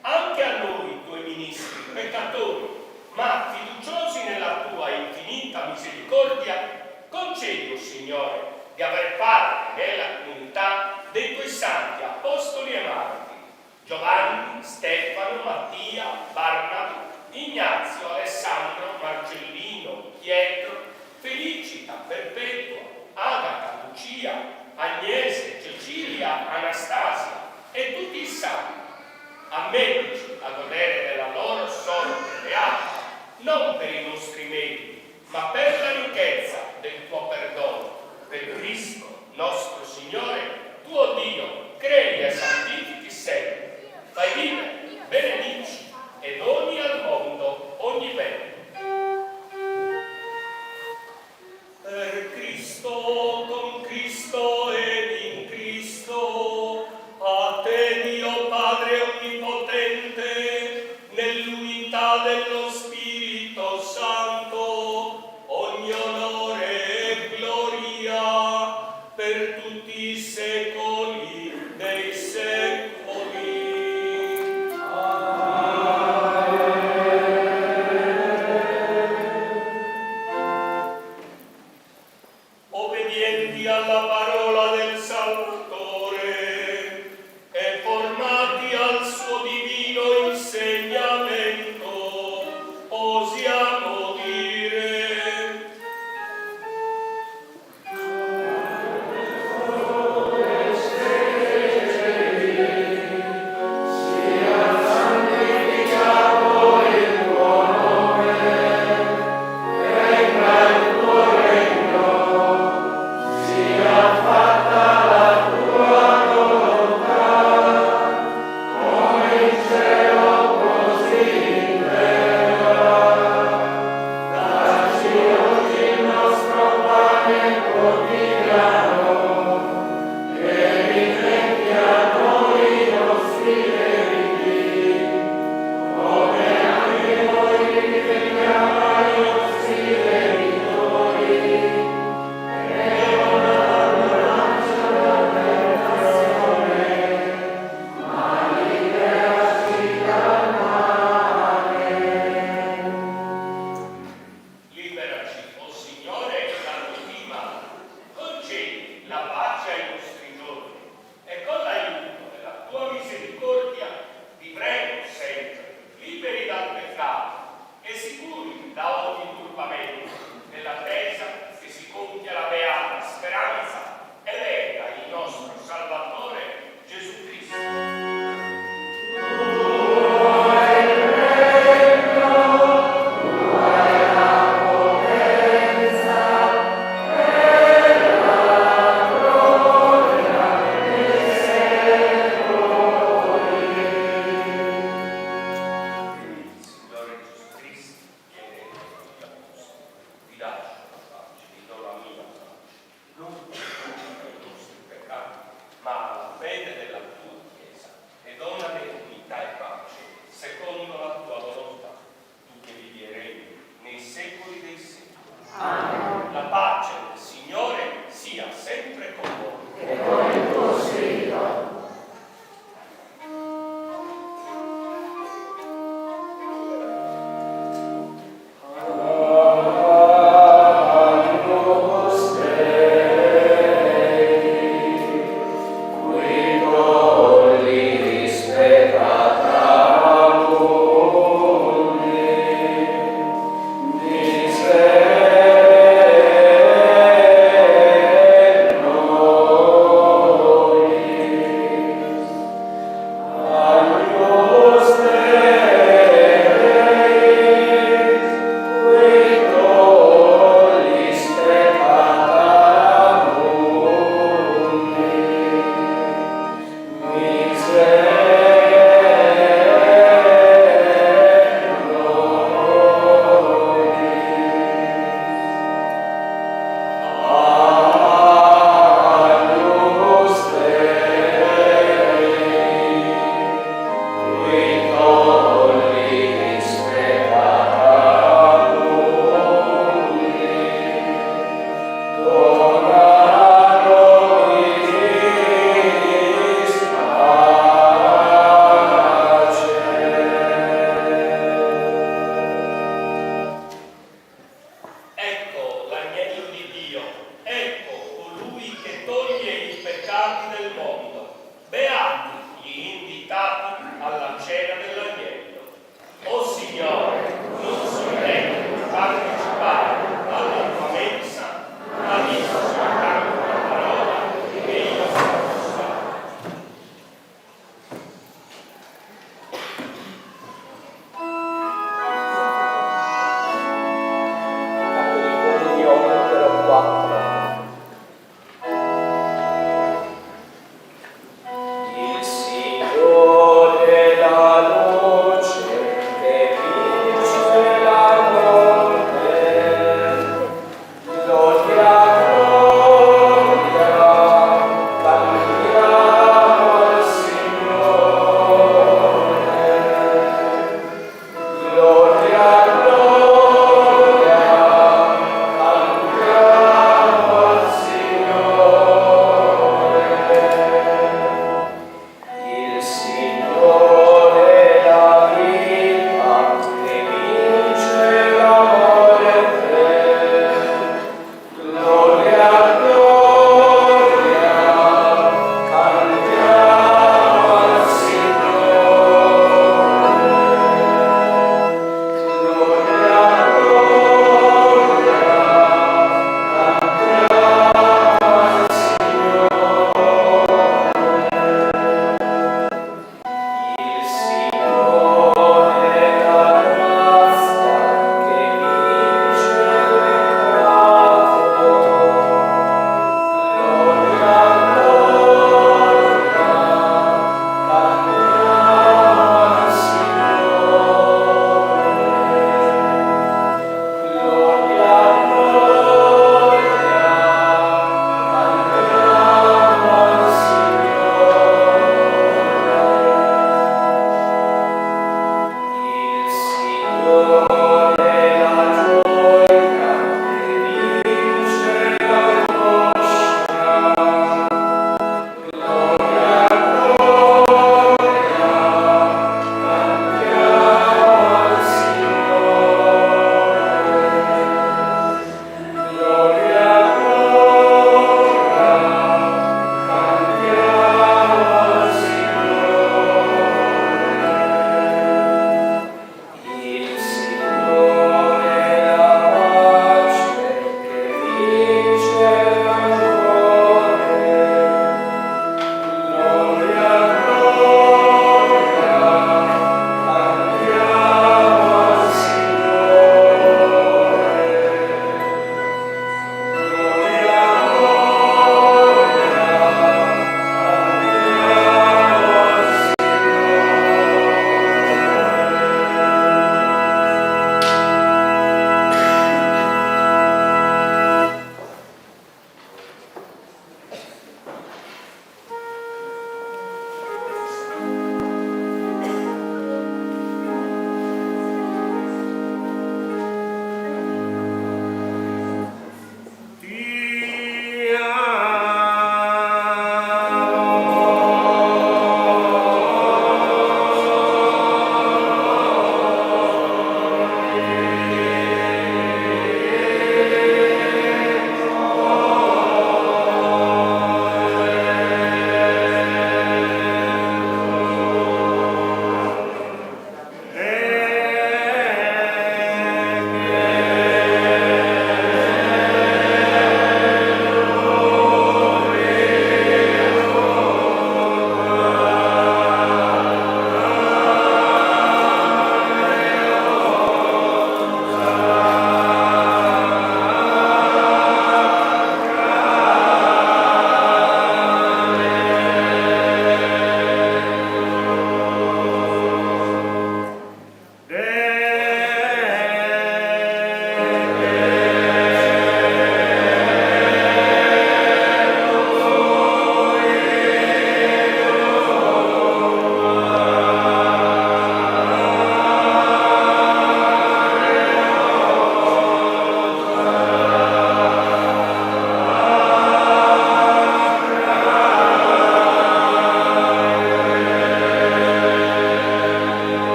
Speaker 3: Anche a noi, tuoi ministri, peccatori, ma fiduciosi nella tua infinita misericordia, concedi, o Signore, di aver parte nella comunità dei tuoi santi apostoli e martiri, Giovanni, Stefano, Mattia, Barnaba, Ignazio, Alessandro, Marcellino, Pietro, Felicita, Perpetua, Agata, Lucia, Agnese, Cecilia, Anastasia e tutti i santi. Ammettici a godere della loro sorte beata, non per i nostri meriti, ma per la ricchezza del tuo perdono. Per Cristo, nostro Signore, tuo Dio, crei e santifichi sempre. Fai vivere, benedici e doni al mondo ogni bene. Per Cristo, con Cristo ed in Cristo, a te Dio Padre onnipotente, nell'unità dello Spirito Santo,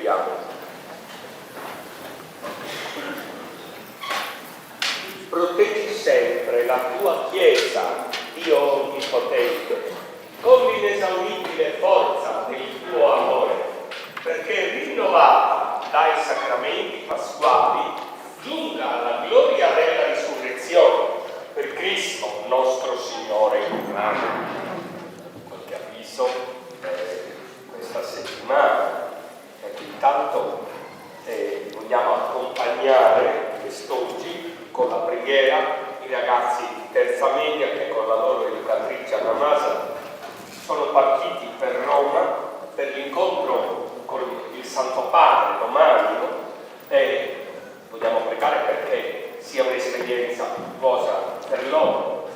Speaker 3: preghiamo. Proteggi sempre la tua Chiesa, Dio Onnipotente, con l'inesauribile forza del tuo amore, perché rinnovata dai sacramenti pasquali giunga alla gloria della risurrezione per Cristo nostro Signore. Amen. Qualche avviso questa settimana, intanto vogliamo accompagnare quest'oggi con la preghiera i ragazzi di terza media che con la loro educatrice Anna Masa sono partiti per Roma per l'incontro con il Santo Padre domani, no? E vogliamo pregare perché sia un'esperienza virtuosa per loro.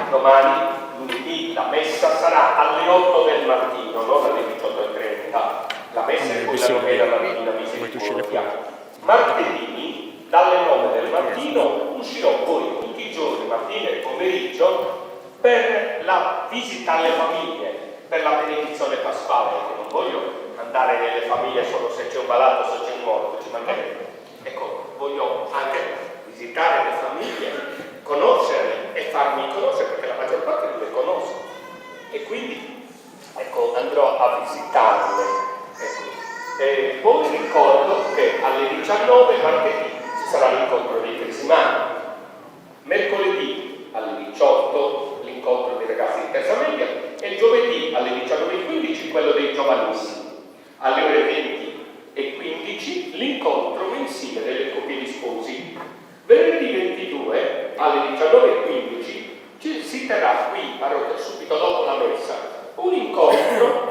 Speaker 3: Domani, lunedì, la messa sarà alle 8 del mattino, non alle 18:30. La messa è poi la novena alla Divina Misericordia. Martedì, dalle 9 del mattino, uscirò poi tutti i giorni, mattina e pomeriggio, per la visita alle famiglie, per la benedizione pasquale, perché non voglio andare nelle famiglie solo se c'è un malato, se c'è un morto, ci mancherebbe. Ecco, voglio anche visitare le famiglie, conoscerle e farmi conoscere, perché la maggior parte non le conosco. E quindi, ecco, andrò a visitarle. Ecco. E poi ricordo che alle 19 martedì ci sarà l'incontro dei Cresimani. Mercoledì alle 18 l'incontro dei ragazzi di terza media e il giovedì alle 19:15 quello dei giovanissimi. Alle ore 20:15 l'incontro mensile delle coppie di sposi. Venerdì 22 alle 19:15 si terrà qui in parrocchia, subito dopo la messa, un incontro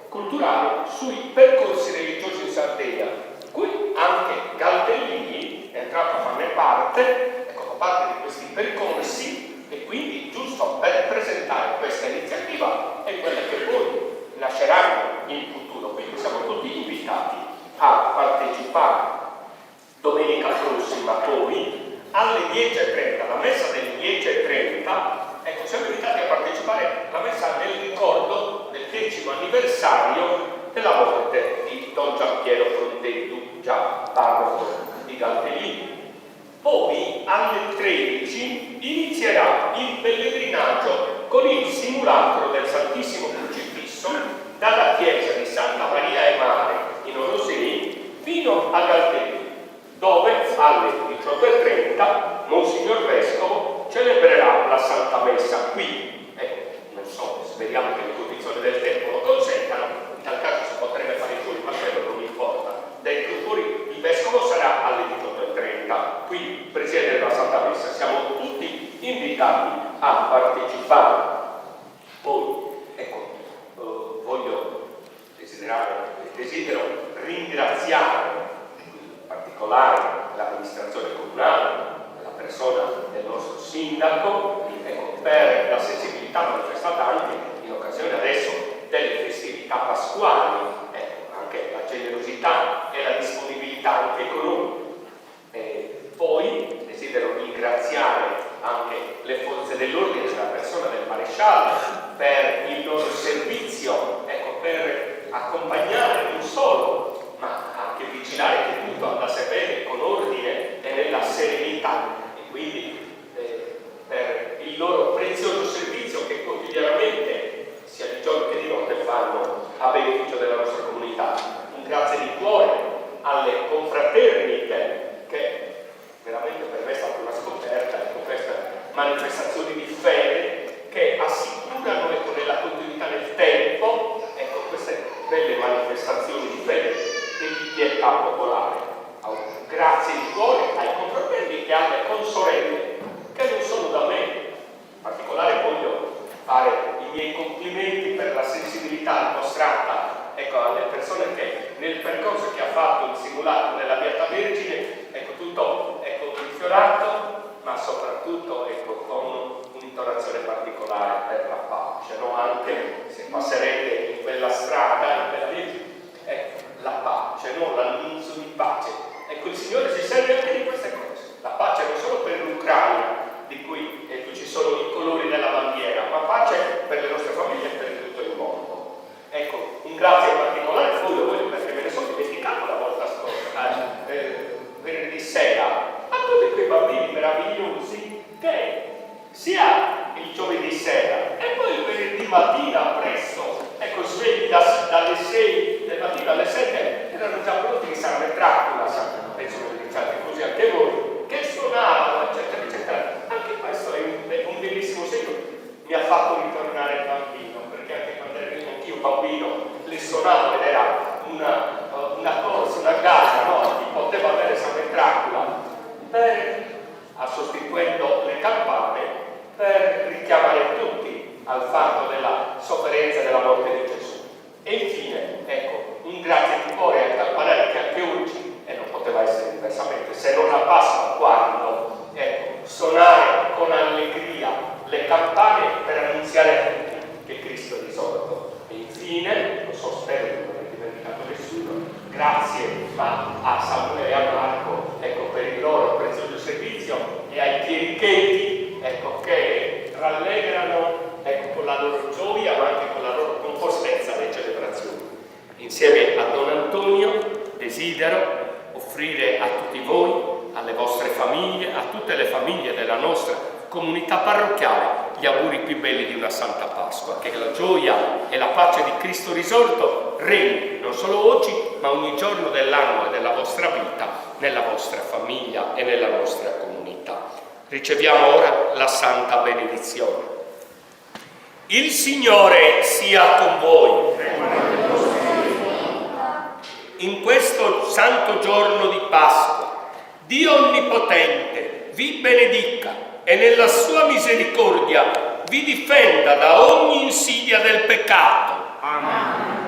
Speaker 3: culturale sui percorsi religiosi in Sardegna. Qui anche Galtellini è entrato a farne parte, fa parte di questi percorsi, e quindi giusto per presentare questa iniziativa e quelle che poi nasceranno in futuro. Quindi siamo tutti invitati a partecipare. Domenica prossima poi alle 10:30, la messa delle 10:30, siamo invitati a partecipare alla messa nel ricordo del 10° anniversario della morte di Don Giampiero Frondellu, già parroco di Galtellini. Poi alle 13 inizierà il pellegrinaggio con il simulacro del Santissimo Crocifisso dalla chiesa di Santa Maria e Mare in Orosei fino a Galtellini, dove alle 18:30 Monsignor Vescovo celebrerà la Santa Messa qui. Non so, speriamo che le condizioni del tempo lo consentano, in tal caso si potrebbe fare fuori, ma quello non importa. Dentro fuori il Vescovo sarà alle 18:30, qui presiede la Santa Messa. Siamo tutti invitati a partecipare. Poi, desidero ringraziare in particolare l'amministrazione comunale, la persona del nostro sindaco, per la sensibilità manifestata anche in occasione adesso delle festività pasquali, anche la generosità e la disponibilità anche economica. Poi desidero ringraziare anche le forze dell'ordine, la persona del maresciallo, per il loro servizio, per accompagnare non solo, ma anche vigilare che tutto andasse bene con ordine e nella serenità, e quindi per il loro prezioso servizio che quotidianamente, sia di giorno che di notte, fanno a beneficio della nostra comunità. Un grazie di cuore alle confraternite, che veramente per me è stata una scoperta, queste manifestazioni di fede che assicurano nella continuità nel tempo, queste belle manifestazioni di fede e di pietà popolare. Grazie di cuore ai confratelli e alle consorelle che non sono da me. In particolare voglio fare i miei complimenti per la sensibilità dimostrata alle persone che nel percorso che ha fatto il simulacro della Beata Vergine, tutto infiorato, ma soprattutto con un'intonazione particolare per la pace, no? Anche se passerete in quella strada, in quella via, la pace, no? L'annuncio di pace. Il Signore si serve anche di queste cose. La pace non solo per l'Ucraina, di cui ci sono i colori della bandiera, ma pace per le nostre famiglie e per tutto il mondo. Un grazie in particolare, voi suonavano ed era una corsa, una gara, no? Chi poteva avere Santa Dracula, sostituendo le campane, per richiamare tutti al fatto della sofferenza e della morte di Gesù. E infine, ecco, un grazie di cuore al campanello che anche oggi, e non poteva essere diversamente, se non a Pasqua, quando, ecco, suonare con allegria le campane per annunziare a tutti che Cristo è risorto. E infine, lo so, spero che non abbia dimenticato nessuno, grazie a Samuele e a Marco, ecco, per il loro prezioso servizio, e ai chierichetti, ecco, che rallegrano, ecco, con la loro gioia ma anche con la loro compostezza le celebrazioni. Insieme a Don Antonio desidero offrire a tutti voi, alle vostre famiglie, a tutte le famiglie della nostra comunità parrocchiale, gli auguri più belli di una Santa Pasqua, che la gioia e la pace di Cristo risorto regni non solo oggi ma ogni giorno dell'anno e della vostra vita, nella vostra famiglia e nella nostra comunità. Riceviamo ora la Santa Benedizione. Il Signore sia con voi. In questo santo giorno di Pasqua, Dio Onnipotente vi benedica e nella sua misericordia vi difenda da ogni insidia del peccato. Amen.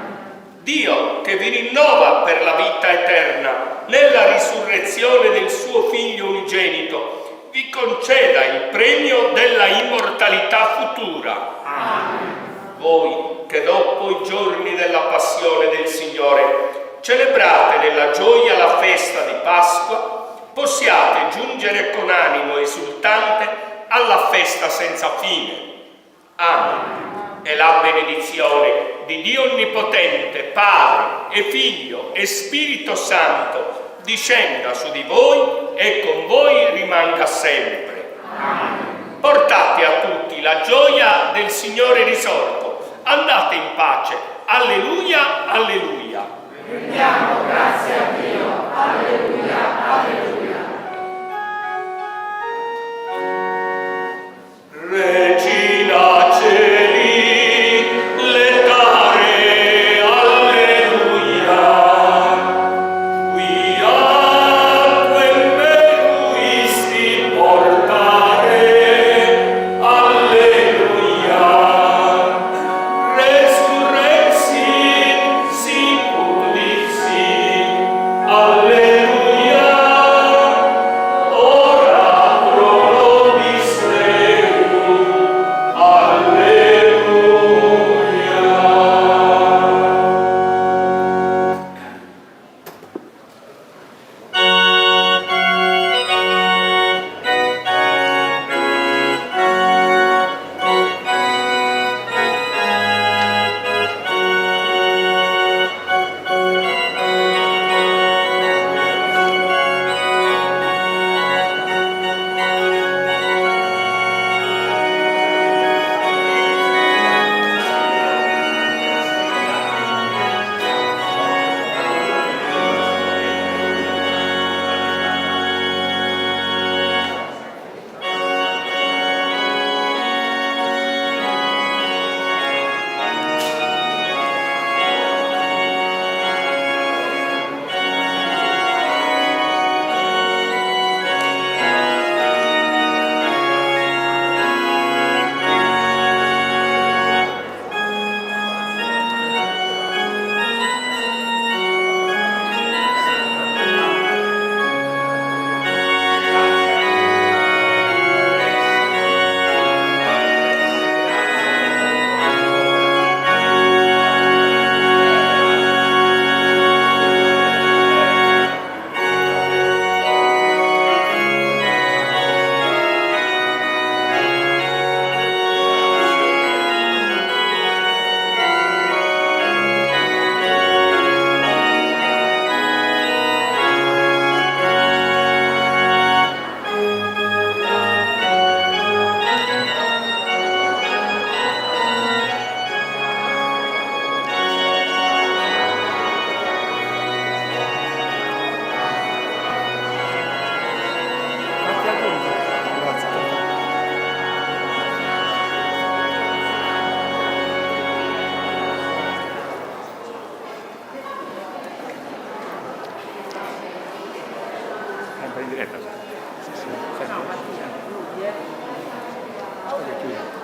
Speaker 3: Dio, che vi rinnova per la vita eterna nella risurrezione del suo Figlio unigenito, vi conceda il premio della immortalità futura. Amen. Voi che dopo i giorni della passione del Signore celebrate nella gioia la festa di Pasqua, possiate giungere con animo esultante alla festa senza fine. Amen. E la benedizione di Dio Onnipotente, Padre e Figlio e Spirito Santo discenda su di voi e con voi rimanga sempre. Amen. Portate a tutti la gioia del Signore risorto. Andate in pace. Alleluia, alleluia.
Speaker 4: Rendiamo grazie a Dio. Alleluia, alleluia.
Speaker 3: Regina Celi, letare, alleluia. Qui quel peruisti portare, alleluia. Resurrexit,
Speaker 1: sempre in diretta. Sì, sì, sempre.
Speaker 8: No, Mattia, lui è...
Speaker 1: Aspetta che chiudo.